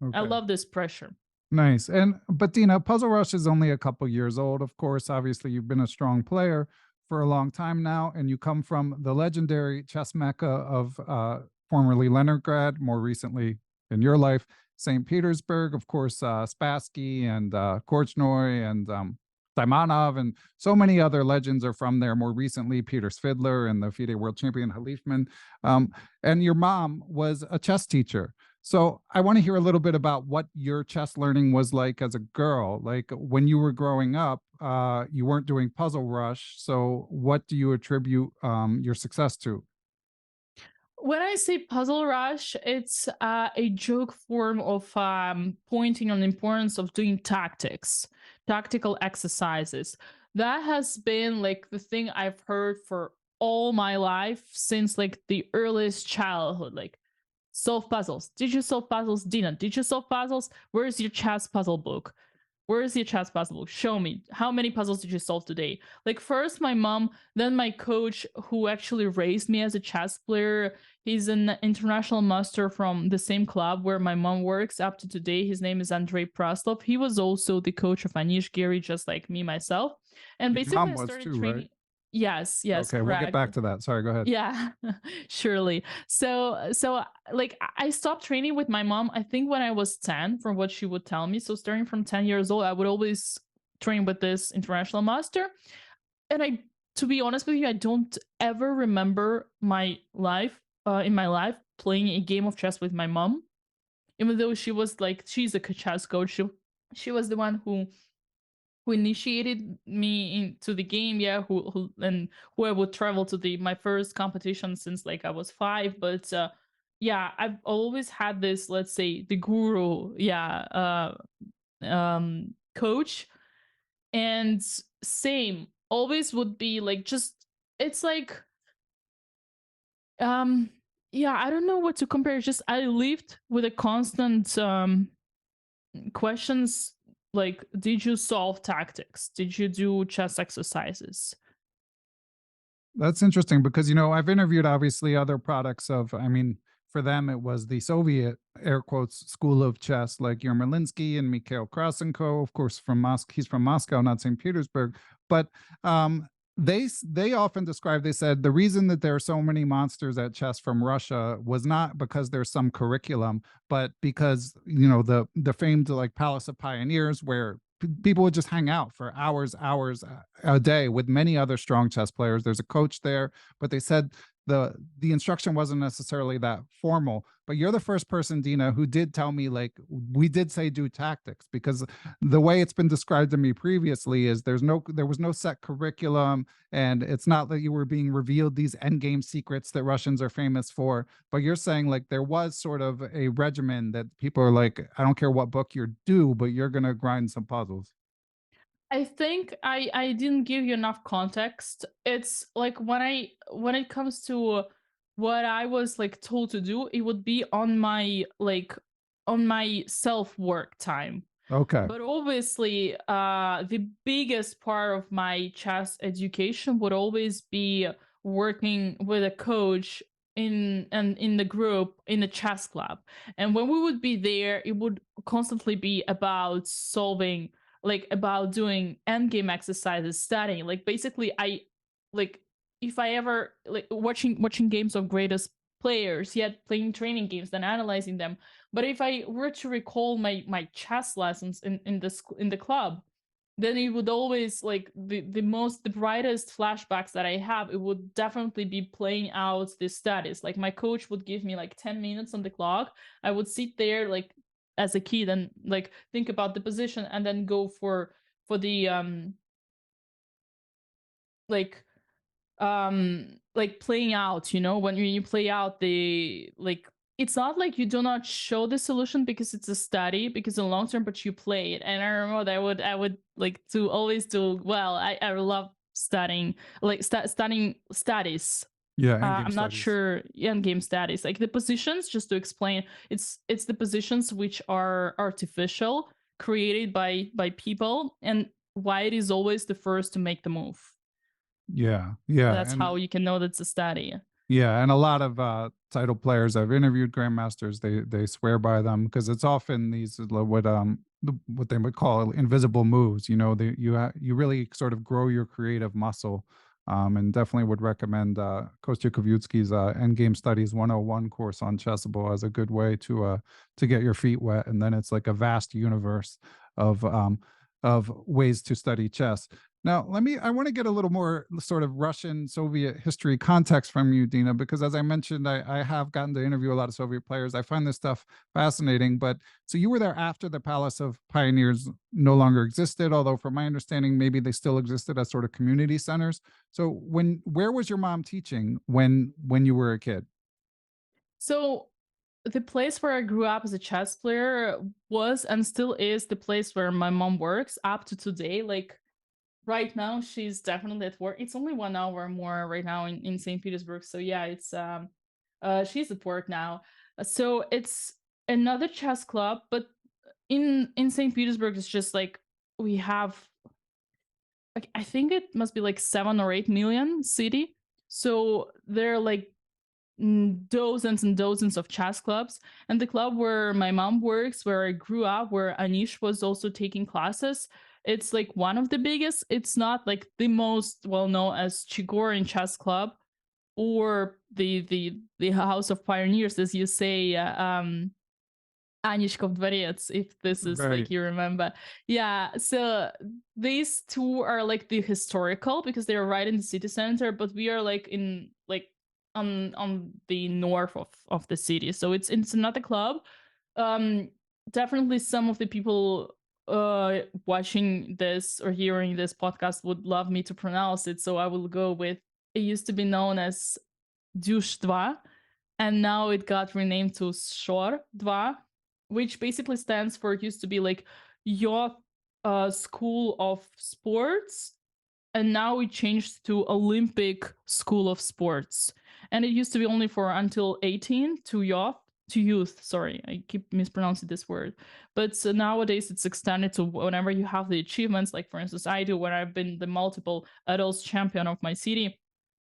I Okay. love this pressure. Nice. But Dina, Puzzle Rush is only a couple years old, of course. Obviously, you've been a strong player for a long time now, and you come from the legendary chess mecca of formerly Leningrad, more recently in your life, St. Petersburg, of course, Spassky and Korchnoi and Daimanov, and so many other legends are from there. More recently, Peter Svidler and the FIDE world champion Halifman. And your mom was a chess teacher. So I want to hear a little bit about what your chess learning was like as a girl. Like when you were growing up, you weren't doing Puzzle Rush. So what do you attribute your success to? When I say puzzle rush, it's a joke form of pointing on the importance of doing tactical exercises. That has been like the thing I've heard for all my life since like the earliest childhood. Like, solve puzzles. Did you solve puzzles, Dina? Did you solve puzzles? Where's your chess puzzle book? Where is your chess puzzle book? Show me. How many puzzles did you solve today? Like, first my mom, then my coach, who actually raised me as a chess player. He's an international master from the same club where my mom works up to today. His name is Andrey Praslov. He was also the coach of Anish, Giri, just like me myself. And Your basically mom I was started too, right? training. Yes, yes, Okay, we'll get correct. back to that. Sorry, go ahead. Yeah, surely. So like I stopped training with my mom, I think when I was 10, from what she would tell me. So starting from 10 years old, I would always train with this international master. And to be honest with you, I don't ever remember my life, in my life, playing a game of chess with my mom. Even though she's a chess coach. She was the one who initiated me into the game, yeah, who I would travel to my first competition since like I was 5. But yeah, I've always had this, let's say, the guru, yeah, coach. And same, always would be like, just, it's like, yeah, I don't know what to compare. Just I lived with a constant questions like, did you solve tactics? Did you do chess exercises? That's interesting because, I've interviewed obviously other products of, I mean, for them, it was the Soviet, air quotes, school of chess, like Yermolinsky and Mikhail Krasenko, of course, from Moscow. He's from Moscow, not St. Petersburg. But they often describe, they said the reason that there are so many monsters at chess from Russia was not because there's some curriculum, but because, the famed like Palace of Pioneers, where people would just hang out for hours a day with many other strong chess players. There's a coach there, but they said the instruction wasn't necessarily that formal. But you're the first person, Dina, who did tell me, like, we did say do tactics, because the way it's been described to me previously is there was no set curriculum, and it's not that you were being revealed these endgame secrets that Russians are famous for. But you're saying, like, there was sort of a regimen that people are like, I don't care what book you're due, but you're gonna grind some puzzles. I think I didn't give you enough context. It's like when it comes to what I was like told to do, it would be on my self work time. Okay. But obviously, the biggest part of my chess education would always be working with a coach in the group in the chess club. And when we would be there, it would constantly be about solving, like about doing endgame exercises, studying. Like basically, I like if I ever like watching games of greatest players, yet playing training games, then analyzing them. But if I were to recall my chess lessons in the club, then it would always like the brightest flashbacks that I have, it would definitely be playing out the studies. Like my coach would give me like 10 minutes on the clock. I would sit there like as a kid and like think about the position and then go for the like like playing out, you know, when you play out the like it's not like you do not show the solution because it's a study, because in long term, but you play it. And I remember that I would like to always do well. I love studying, like studying studies. Yeah, endgame I'm not studies. sure end game studies, like the positions, just to explain, it's the positions which are artificial, created by people, and why it is always the first to make the move. Yeah, yeah, That's how you can know that's a study. and a lot of title players I've interviewed, grandmasters, they swear by them, because it's often these what they would call invisible moves. You know, you really sort of grow your creative muscle. And definitely would recommend Coach Jacobsen's Endgame Studies 101 course on Chessable as a good way to get your feet wet, and then it's like a vast universe of ways to study chess. Now, I want to get a little more sort of Russian Soviet history context from you, Dina, because as I mentioned, I have gotten to interview a lot of Soviet players. I find this stuff fascinating. But so you were there after the Palace of Pioneers no longer existed, although from my understanding, maybe they still existed as sort of community centers. So where was your mom teaching when you were a kid? So the place where I grew up as a chess player was and still is the place where my mom works up to today. Like right now, she's definitely at work. It's only 1 hour more right now in St. Petersburg. So yeah, it's she's at work now. So it's another chess club, but in St. Petersburg, it's just like we have like I think it must be like 7 or 8 million city. So there are like dozens and dozens of chess clubs. And the club where my mom works, where I grew up, where Anish was also taking classes, it's like one of the biggest. It's not like the most well known as Chigorin Chess Club or the House of Pioneers, as you say, Anishkov Dvorets, if this is like Right. you remember. Yeah, so these two are like the historical because they're right in the city center, but we are like in like on the north of the city. So it's another club. Um Definitely some of the people watching this or hearing this podcast would love me to pronounce it. So I will go with it used to be known as Dush 2, and now it got renamed to Shor 2, which basically stands for it used to be like your school of sports, and now it changed to Olympic School of Sports. And it used to be only for until 18 to youth. Sorry, I keep mispronouncing this word. But so nowadays it's extended to whenever you have the achievements, like for instance, I do when I've been the multiple adults champion of my city,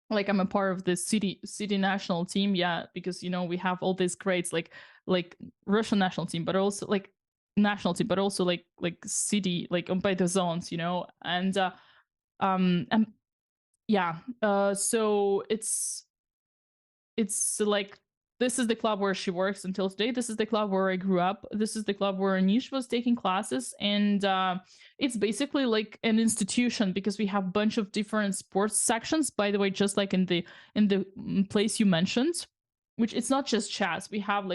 like I'm a part of the city national team, yeah, because you know we have all these grades like Russian national team, but also like national team, but also like city, like by the zones, you know. And yeah, so it's like this is the club where she works until today. This is the club where I grew up. This is the club where Anish was taking classes. And it's basically like an institution because we have a bunch of different sports sections, by the way, just like in the place you mentioned, which it's not just chess. We have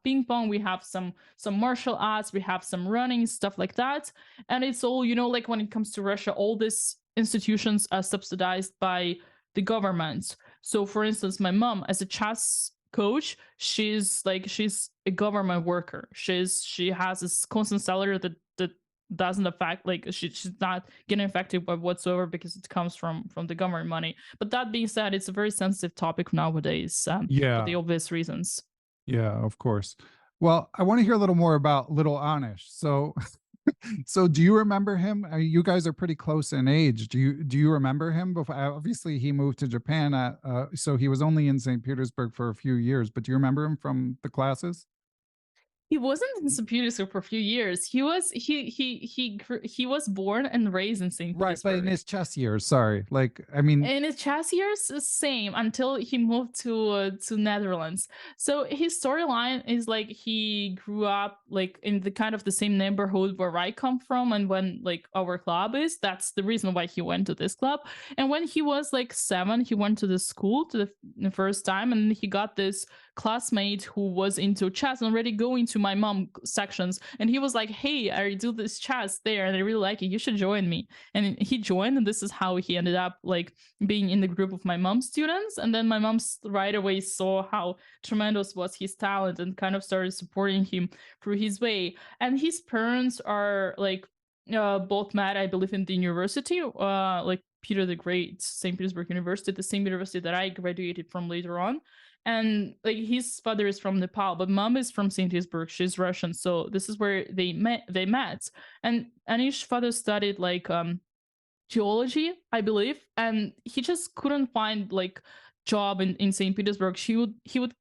ping pong, we have some martial arts, we have some running, stuff like that. And it's all, like when it comes to Russia, all these institutions are subsidized by the government. So for instance, my mom, as a chess coach, she's a government worker. She has this constant salary that doesn't affect, she's not getting affected by whatsoever because it comes from the government money. But that being said, it's a very sensitive topic nowadays, for the obvious reasons. Yeah, of course. Well, I want to hear a little more about little Anish. So do you remember him? You guys are pretty close in age. Do you remember him? Before, obviously, he moved to Japan, so he was only in St. Petersburg for a few years. But do you remember him from the classes? He wasn't in St. Petersburg for a few years. He was born and raised in St. Right, but in Petersburg. his chess years, sorry. In his chess years, same until he moved to Netherlands. So his storyline is like he grew up like in the kind of the same neighborhood where I come from, and when like our club is, that's the reason why he went to this club. And when he was like 7, he went to the school the first time, and he got this classmate who was into chess and already going to my mom sections, and he was like, hey, I do this chess there and I really like it, you should join me. And he joined, and this is how he ended up like being in the group of my mom's students. And then my mom right away saw how tremendous was his talent and kind of started supporting him through his way. And his parents are like both met, I believe, in the university, like Peter the Great, St. Petersburg University, the same university that I graduated from later on. And like his father is from Nepal, but mom is from St. Petersburg. She's Russian, so this is where they met. And Anish's father studied like geology, I believe, and he just couldn't find like job in St. Petersburg. He would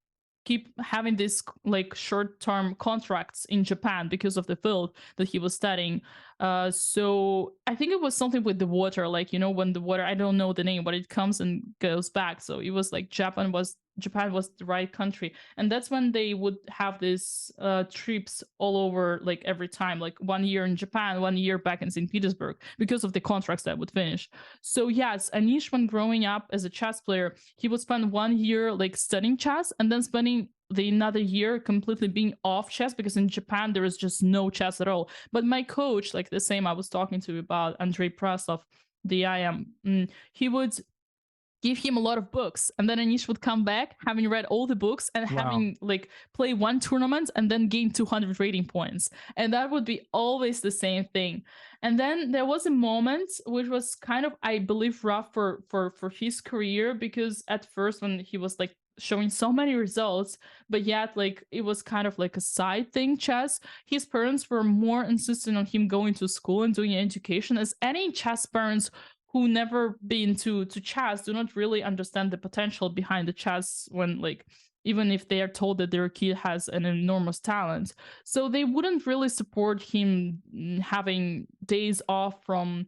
keep having these like short-term contracts in Japan because of the field that he was studying. So I think it was something with the water, like when the water, I don't know the name, but it comes and goes back. So it was like Japan was the right country, and that's when they would have these trips all over, like every time, like 1 year in Japan, 1 year back in St. Petersburg, because of the contracts that would finish. So yes, Anish, when growing up as a chess player, he would spend 1 year like studying chess and then spending the another year completely being off chess, because in Japan there is just no chess at all. But my coach, like the same I was talking to about Andrey Praslov, the IM, he would give him a lot of books, and then Anish would come back having read all the books and having like play one tournament and then gain 200 rating points, and that would be always the same thing. And then there was a moment which was kind of, I believe, rough for his career, because at first when he was like showing so many results, but yet like it was kind of like a side thing, chess, his parents were more insistent on him going to school and doing education, as any chess parents who never been to chess do not really understand the potential behind the chess, when like even if they are told that their kid has an enormous talent. So they wouldn't really support him having days off from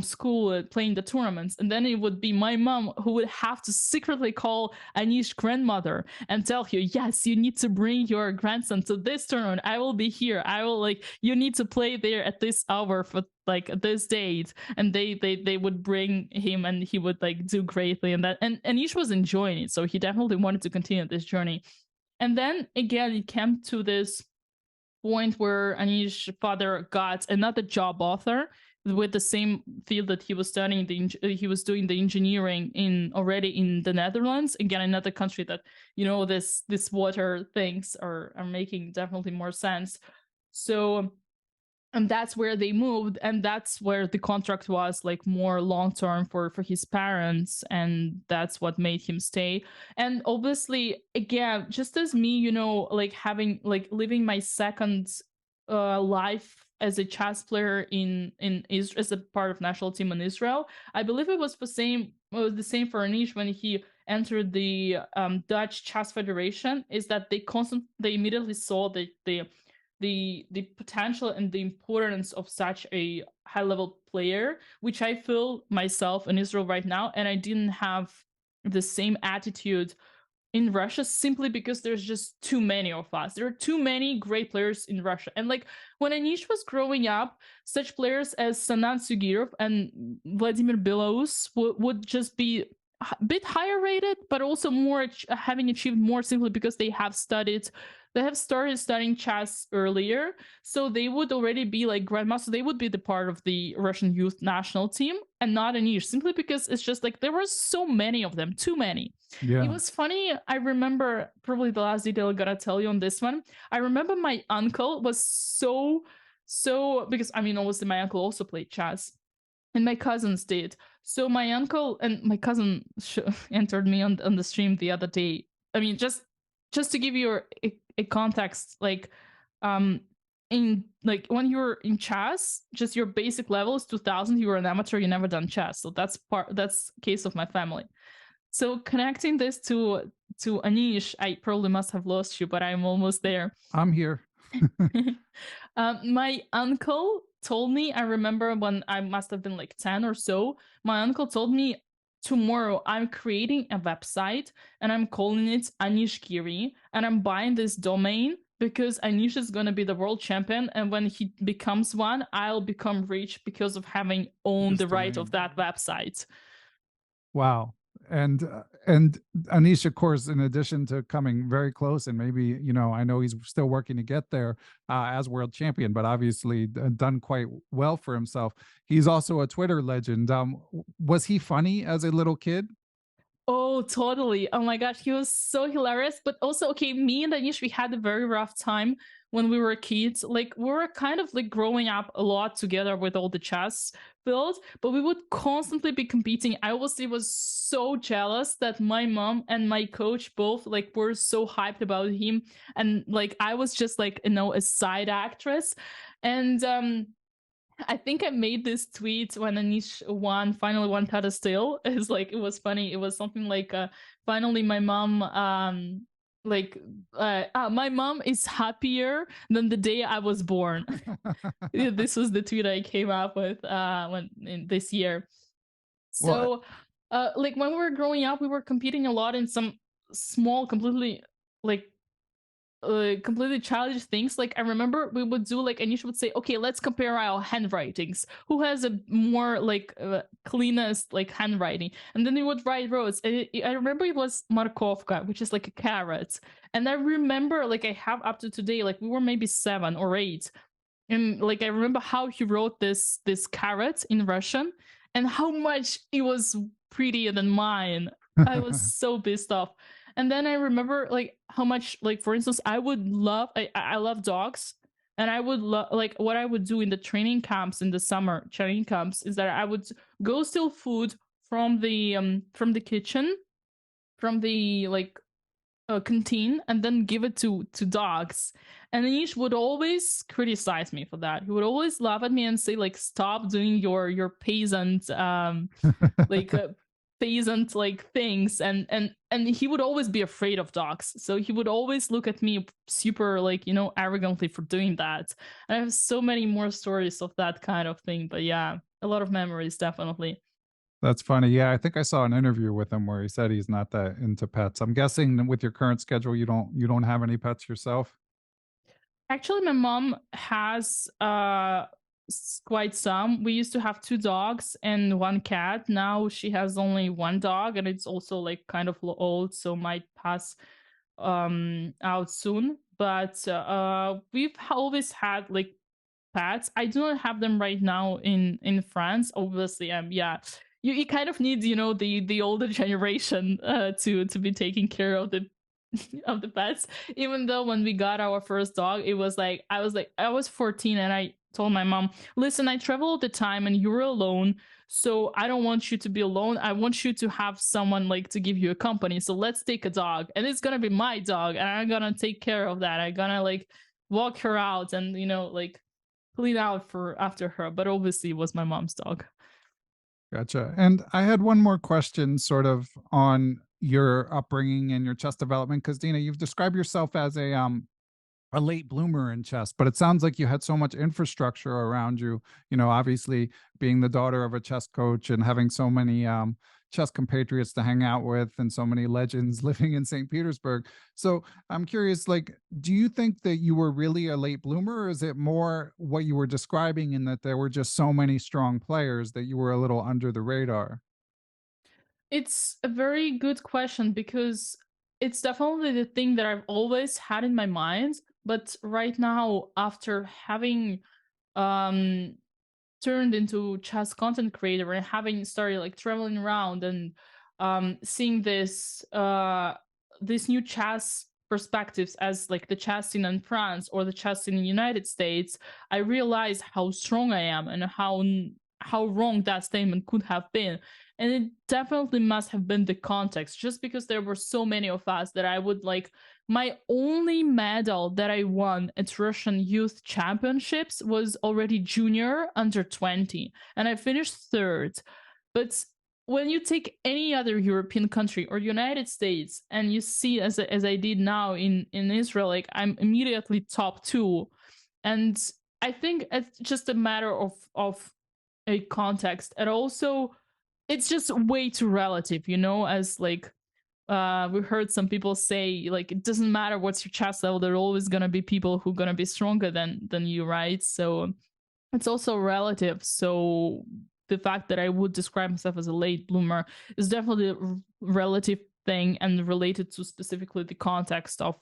school playing the tournaments. And then it would be my mom who would have to secretly call Anish's grandmother and tell her, yes, you need to bring your grandson to this tournament, I will be here, I will, like, you need to play there at this hour for like this date. And they would bring him, and he would like do greatly in that, and Anish was enjoying it, so he definitely wanted to continue this journey. And then again, it came to this point where Anish's father got another job offer with the same field that he was studying. He was doing the engineering already in the Netherlands, again another country that this water things are making definitely more sense. So, and that's where they moved, and that's where the contract was like more long-term for his parents, and that's what made him stay. And obviously, again, just as me, like having like living my second life as a chess player in Israel, as a part of national team in Israel, I believe it was the same for Anish when he entered the Dutch Chess Federation, is that they immediately saw the potential and the importance of such a high-level player, which I feel myself in Israel right now, and I didn't have the same attitude in Russia simply because there's just too many of us. There are too many great players in Russia. And like when Anish was growing up, such players as Sanat Sugirov and Vladimir Belaus would just be a bit higher rated, but also more having achieved more simply because they have started studying chess earlier. So they would already be like grandmasters. They would be the part of the Russian youth national team and not Anish, simply because it's just like there were so many of them, too many. Yeah. It was funny. I remember probably the last detail I gotta tell you on this one. I remember my uncle was so because I mean obviously my uncle also played chess and my cousins did. So my uncle and my cousin entered me on the stream the other day. I mean just to give you a context, like in like when you're in chess, just your basic level is 2000. You were an amateur, you never done chess. So that's case of my family. So connecting this to Anish, I probably must have lost you, but I'm almost there. I'm here. My uncle told me, I remember when I must have been like 10 or so, my uncle told me, tomorrow I'm creating a website and I'm calling it Anish Giri, and I'm buying this domain because Anish is going to be the world champion, and when he becomes one, I'll become rich because of having owned the right of that website. Wow. And Anish, of course, in addition to coming very close, and maybe, you know, I know he's still working to get there as world champion, but obviously done quite well for himself. He's also a Twitter legend. Was he funny as a little kid? Oh, totally. Oh my gosh, he was so hilarious. But also, okay, me and Anish, we had a very rough time when we were kids. Like, we were kind of like growing up a lot together with all the chess builds, but we would constantly be competing. I obviously was so jealous that my mom and my coach both like were so hyped about him. And like, I was just like, you know, a side actress. And I think I made this tweet when Anish finally won Pedestal. It's like, it was funny. It was something like, finally my mom, my mom is happier than the day I was born. This was the tweet I came up with in this year. So, like when we were growing up, we were competing a lot in some small, completely childish things. Like I remember we would do like Anish would say, okay, let's compare our handwritings, who has a more like cleanest like handwriting, and then he would write roads. And I remember it was Markovka, which is like a carrot, and I remember like I have up to today, like we were maybe 7 or 8, and like I remember how he wrote this carrot in Russian and how much it was prettier than mine. I was so pissed off. And then I remember like how much, like for instance, I love dogs, and I would like what I would do in the training camps in the summer training camps is that I would go steal food from the kitchen, from the like canteen, and then give it to dogs. And Anish would always criticize me for that. He would always laugh at me and say like, stop doing your peasant like peasant like things, and he would always be afraid of dogs, so he would always look at me super like, you know, arrogantly for doing that. And I have so many more stories of that kind of thing, but yeah, a lot of memories, definitely. That's funny. Yeah, I think I saw an interview with him where he said he's not that into pets. I'm guessing with your current schedule, you don't have any pets yourself. Actually, my mom has quite some. We used to have 2 dogs and 1 cat. Now she has only 1 dog, and it's also like kind of old, so might pass out soon. But we've always had like pets. I do not have them right now in France. Obviously, yeah. You kind of need, you know, the older generation to be taking care of the of the pets. Even though when we got our first dog, it was like I was 14, and I told my mom, listen, I travel all the time and you're alone, so I don't want you to be alone. I want you to have someone like to give you a company, so let's take a dog, and it's gonna be my dog, and I'm gonna take care of that. I'm gonna like walk her out and, you know, like clean out for after her. But obviously it was my mom's dog. Gotcha. And I had one more question sort of on your upbringing and your chess development, because Dina, you've described yourself as a late bloomer in chess, but it sounds like you had so much infrastructure around you, you know, obviously being the daughter of a chess coach and having so many chess compatriots to hang out with and so many legends living in St. Petersburg. So I'm curious, like, do you think that you were really a late bloomer, or is it more what you were describing in that there were just so many strong players that you were a little under the radar? It's a very good question because it's definitely the thing that I've always had in my mind. But right now, after having um turned into chess content creator and having started like traveling around and seeing this new chess perspectives as like the chess scene in France or the chess scene in the United States, I realized how strong I am and how wrong that statement could have been. And it definitely must have been the context, just because there were so many of us that I would like. My only medal that I won at Russian Youth Championships was already junior under 20, and I finished third. But when you take any other European country or United States and you see, as I did now in Israel, like I'm immediately top two. And I think it's just a matter of a context. And also it's just way too relative, as like we heard some people say, like, it doesn't matter what's your chess level, there are always gonna be people who are gonna be stronger than you, right? So it's also relative. So the fact that I would describe myself as a late bloomer is definitely a relative thing and related to specifically the context of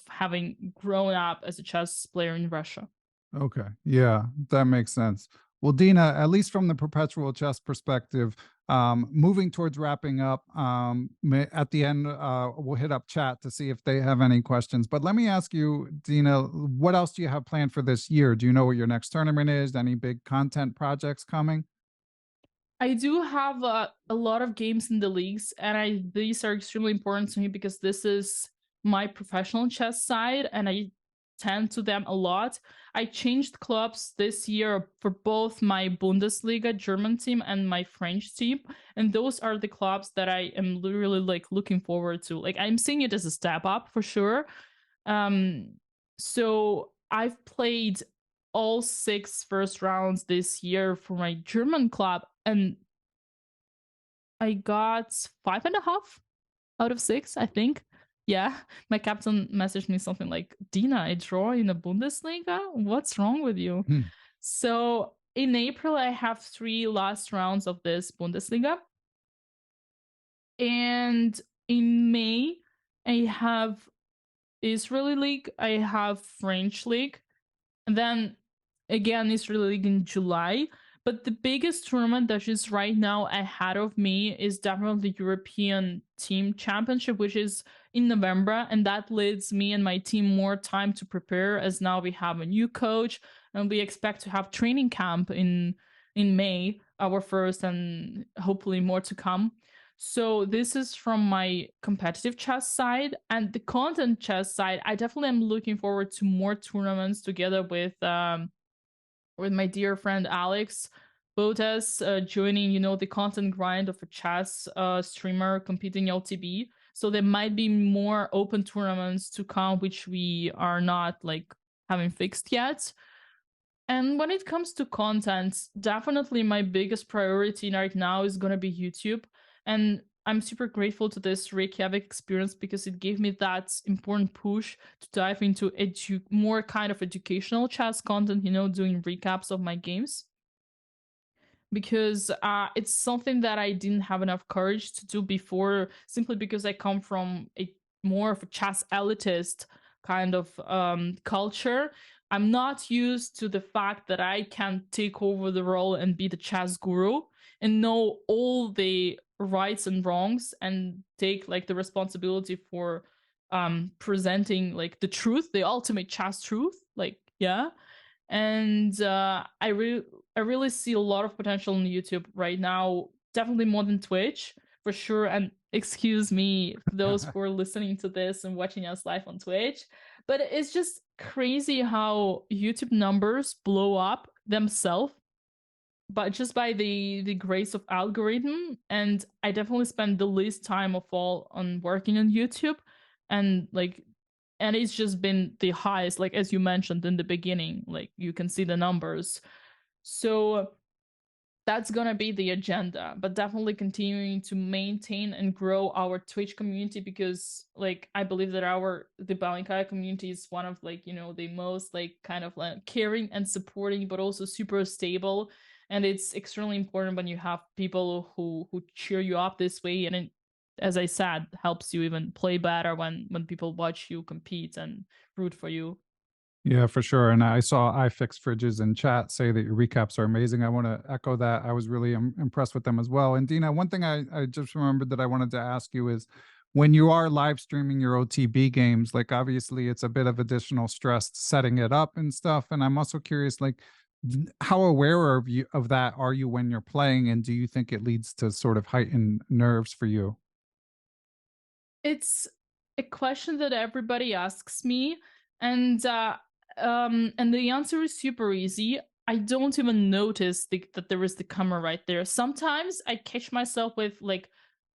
having grown up as a chess player in Russia. Okay. Yeah, that makes sense. Well, Dina, at least from the perpetual chess perspective, moving towards wrapping up, at the end, we'll hit up chat to see if they have any questions. But let me ask you, Dina, what else do you have planned for this year? Do you know what your next tournament is? Any big content projects coming? I do have a lot of games in the leagues, and these are extremely important to me because this is my professional chess side, and I tend to them a lot. I changed clubs this year for both my Bundesliga German team and my French team, and those are the clubs that I am literally like looking forward to. Like I'm seeing it as a step up for sure. Um, so I've played all 6 first rounds this year for my German club, and I got 5.5 out of 6, I think. Yeah, my captain messaged me something like, Dina, I draw in the Bundesliga? What's wrong with you? Hmm. So in April, I have 3 last rounds of this Bundesliga. And in May, I have Israeli League, I have French League, and then again Israeli League in July. But the biggest tournament that is right now ahead of me is definitely the European Team Championship, which is in November, and that leads me and my team more time to prepare, as now we have a new coach and we expect to have training camp in May, our first, and hopefully more to come. So this is from my competitive chess side, and the content chess side. I definitely am looking forward to more tournaments together with my dear friend Alex Botez, joining, the content grind of a chess streamer competing OTB. So there might be more open tournaments to come, which we are not like having fixed yet. And when it comes to content, definitely my biggest priority right now is going to be YouTube. And I'm super grateful to this Reykjavik experience because it gave me that important push to dive into more kind of educational chess content, doing recaps of my games. Because it's something that I didn't have enough courage to do before, simply because I come from a more of a chess elitist kind of culture. I'm not used to the fact that I can take over the role and be the chess guru and know all the rights and wrongs and take like the responsibility for presenting like the truth, the ultimate chess truth. Like, yeah. And I really see a lot of potential on YouTube right now, definitely more than Twitch for sure. And excuse me for those who are listening to this and watching us live on Twitch, but it's just crazy how YouTube numbers blow up themselves, but just by the grace of algorithm. And I definitely spend the least time of all on working on YouTube, and it's just been the highest, like as you mentioned in the beginning, like you can see the numbers. So that's gonna be the agenda, but definitely continuing to maintain and grow our Twitch community, because like I believe that the Belenkaya community is one of like, you know, the most like kind of like caring and supporting, but also super stable. And it's extremely important when you have people who cheer you up this way, and it, as I said, helps you even play better when people watch you compete and root for you. Yeah, for sure. And I saw iFix Fridges in chat say that your recaps are amazing. I want to echo that. I was really impressed with them as well. And Dina, one thing I just remembered that I wanted to ask you is when you are live streaming your OTB games, like obviously it's a bit of additional stress setting it up and stuff. And I'm also curious, like, how aware of that are you when you're playing? And do you think it leads to sort of heightened nerves for you? It's a question that everybody asks me, and the answer is super easy. I don't even notice that there is the camera right there. Sometimes I catch myself with like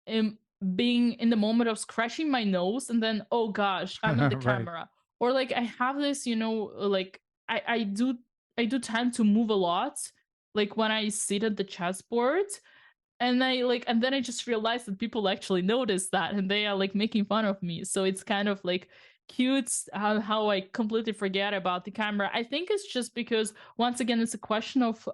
um, being in the moment of scratching my nose, and then oh gosh, I'm in the Right. camera. Or like I have this, you know, like I do tend to move a lot, like when I sit at the chessboard, and then I just realized that people actually notice that, and they are like making fun of me. So it's kind of like cute how I completely forget about the camera. I think it's just because once again it's a question of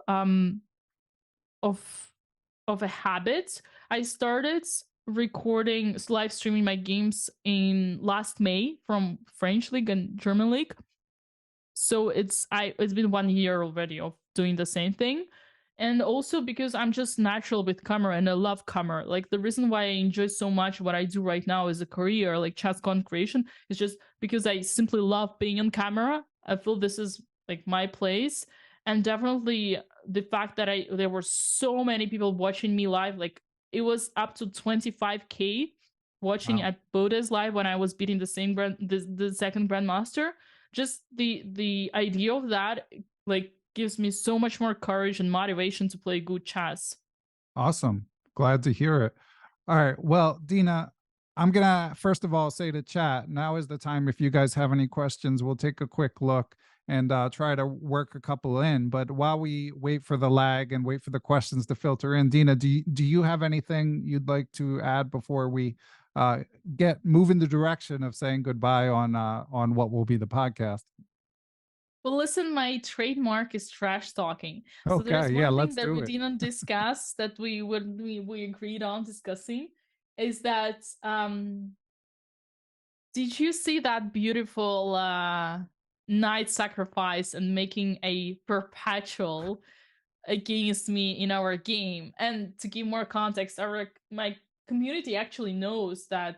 of a habit. I started recording live streaming my games in last May from French League and German League. So it's been 1 year already of doing the same thing. And also because I'm just natural with camera and I love camera. Like the reason why I enjoy so much what I do right now as a career, like chess content creation, is just because I simply love being on camera. I feel this is like my place. And definitely the fact that there were so many people watching me live, like it was up to 25K watching Wow. at Botez live when I was beating the second grandmaster. Just the idea of that like gives me so much more courage and motivation to play good chess. Awesome. Glad to hear it. All right. Well, Dina, I'm going to first of all say to chat, now is the time. If you guys have any questions, we'll take a quick look and try to work a couple in. But while we wait for the lag and wait for the questions to filter in, Dina, do you have anything you'd like to add before we uh, move in the direction of saying goodbye on what will be the podcast? Well, listen, my trademark is trash talking. So there Okay. is Yeah, one thing let's that do we it. didn't discuss that we agreed on discussing is that did you see that beautiful knight sacrifice and making a perpetual against me in our game? And to give more context, my community actually knows that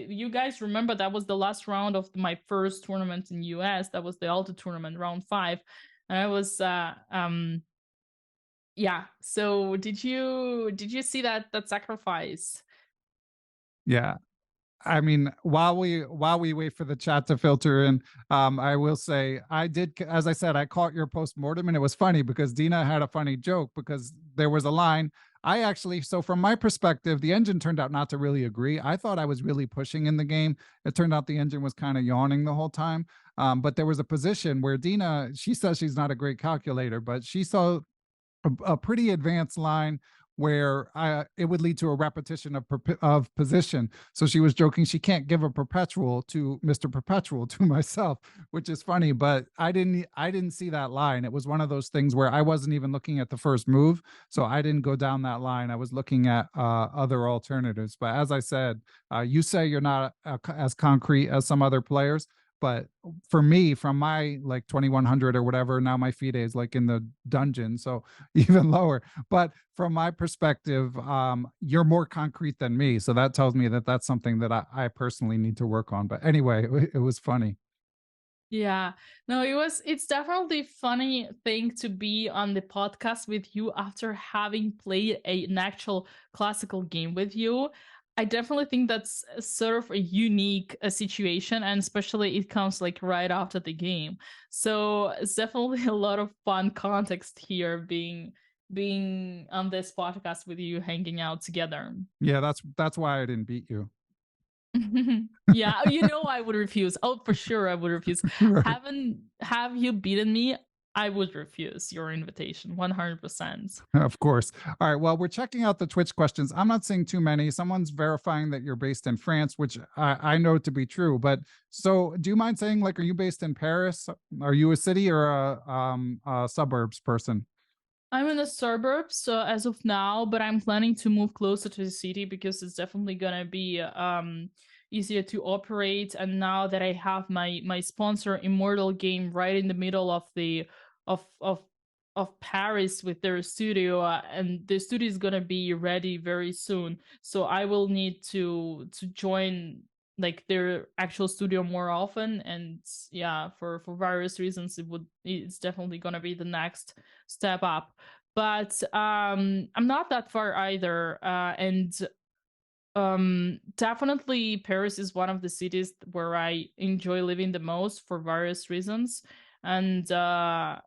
you guys remember that was the last round of my first tournament in US. That was the Alta tournament, round 5, and I was yeah. So did you see that sacrifice? Yeah. I mean, while we wait for the chat to filter in, I will say I did, as I said, I caught your post mortem, and it was funny because Dina had a funny joke because there was a line. I actually, so from my perspective, the engine turned out not to really agree. I thought I was really pushing in the game. It turned out the engine was kind of yawning the whole time. But there was a position where Dina, she says she's not a great calculator, but she saw a pretty advanced line where it would lead to a repetition of position. So she was joking she can't give a perpetual to Mr. Perpetual to myself, which is funny. But I didn't see that line. It was one of those things where I wasn't even looking at the first move, so I didn't go down that line. I was looking at other alternatives. But as I said, you say you're not as concrete as some other players. But for me, from my like 2100 or whatever, now my FIDE is like in the dungeon. So even lower. But from my perspective, you're more concrete than me, so that tells me that that's something that I personally need to work on. But anyway, it was funny. Yeah. No, it's definitely funny thing to be on the podcast with you after having played an actual classical game with you. I definitely think that's sort of a unique situation, and especially it comes like right after the game. So it's definitely a lot of fun context here being on this podcast with you hanging out together. Yeah, that's why I didn't beat you. Yeah, you know I would refuse. Oh, for sure I would refuse. Right. Have you beaten me? I would refuse your invitation 100%. Of course. All right. Well, we're checking out the Twitch questions. I'm not seeing too many. Someone's verifying that you're based in France, which I know to be true. But so do you mind saying, like, are you based in Paris? Are you a city or a suburbs person? I'm in the suburbs as of now, but I'm planning to move closer to the city because it's definitely gonna be easier to operate. And now that I have my sponsor Immortal Game right in the middle of the of of of Paris with their studio, and the studio is gonna be ready very soon. So I will need to join like their actual studio more often, and yeah, for various reasons it's definitely gonna be the next step up. But I'm not that far either, and definitely Paris is one of the cities where I enjoy living the most for various reasons, and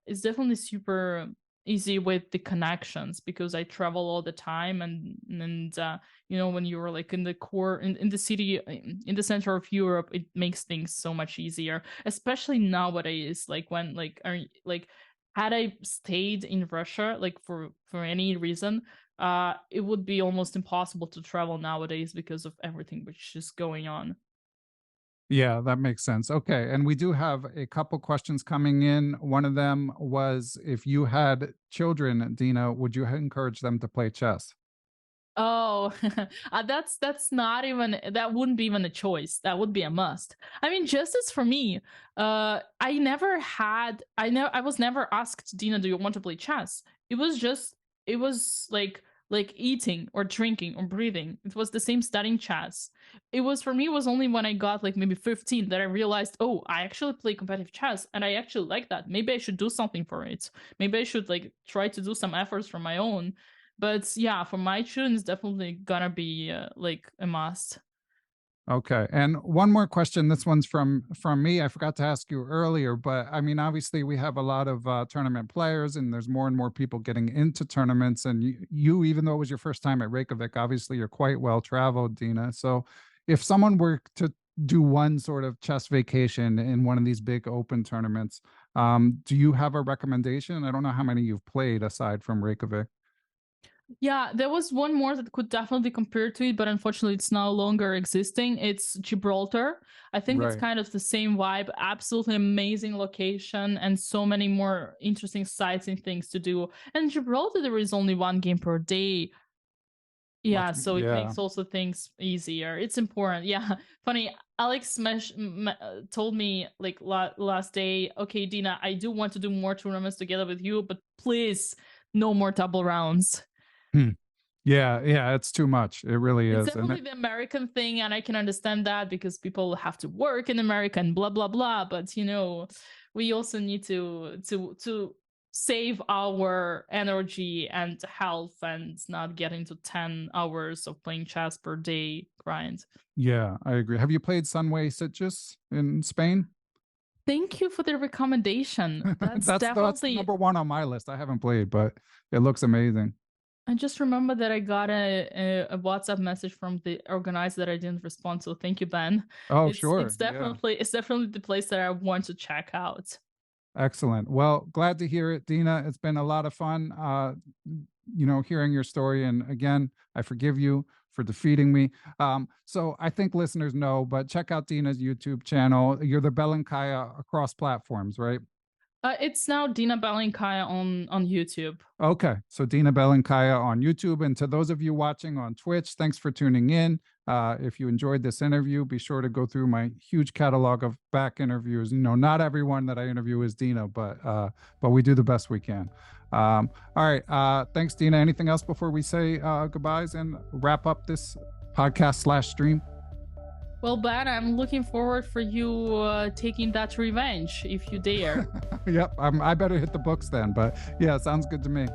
it's definitely super easy with the connections because I travel all the time, and when you're like in the core in the city in the center of Europe, it makes things so much easier, especially nowadays. Like when had I stayed in Russia like for any reason, it would be almost impossible to travel nowadays because of everything which is going on. Yeah, that makes sense. Okay. And we do have a couple questions coming in. One of them was, if you had children, Dina, would you encourage them to play chess? Oh, that's not even that wouldn't be even a choice. That would be a must. I mean, justice for me. I was never asked, Dina, do you want to play chess? It was like eating or drinking or breathing. It was the same studying chess. It was for me, it was only when I got like maybe 15 that I realized, oh, I actually play competitive chess and I actually like that. Maybe I should do something for it. Maybe I should like try to do some efforts for my own. But yeah, for my children, it's definitely gonna be like a must. Okay. And one more question. This one's from me. I forgot to ask you earlier, but I mean, obviously we have a lot of tournament players and there's more and more people getting into tournaments. And you, even though it was your first time at Reykjavik, obviously you're quite well traveled, Dina. So if someone were to do one sort of chess vacation in one of these big open tournaments, do you have a recommendation? I don't know how many you've played aside from Reykjavik. Yeah, there was one more that could definitely compare to it, but unfortunately it's no longer existing. It's Gibraltar. I think it's Right. kind of the same vibe, absolutely amazing location and so many more interesting sites and things to do. And Gibraltar, there is only one game per day. Yeah, so it Yeah. makes also things easier. It's important. Yeah, funny. Alex told me like last day, okay, Dina, I do want to do more tournaments together with you, but please, no more double rounds. Hmm. Yeah, yeah, it's too much. It really It's is. And definitely the American thing, and I can understand that because people have to work in America and blah blah blah. But we also need to save our energy and health and not get into 10 hours of playing chess per day grind. yeah, I agree. Have you played Sunway Sitges in Spain? Thank you for the recommendation. That's That's definitely. number one on my list. I haven't played, but it looks amazing. I just remember that I got a WhatsApp message from the organizer that I didn't respond to. Thank you, Ben. Oh, It's sure. it's Yeah. definitely the place that I want to check out. Excellent. Well, glad to hear it, Dina. It's been a lot of fun, hearing your story. And again, I forgive you for defeating me. So I think listeners know, but check out Dina's YouTube channel. You're the Belenkaya across platforms, right? It's now Dina Belenkaya on YouTube. Okay, so Dina Belenkaya on YouTube. And to those of you watching on Twitch, thanks for tuning in. If you enjoyed this interview, be sure to go through my huge catalog of back interviews. Not everyone that I interview is Dina, but we do the best we can. All right, thanks, Dina. Anything else before we say goodbyes and wrap up this podcast/stream? Well, Ben, I'm looking forward for you taking that revenge if you dare. Yep, I better hit the books then. But yeah, sounds good to me.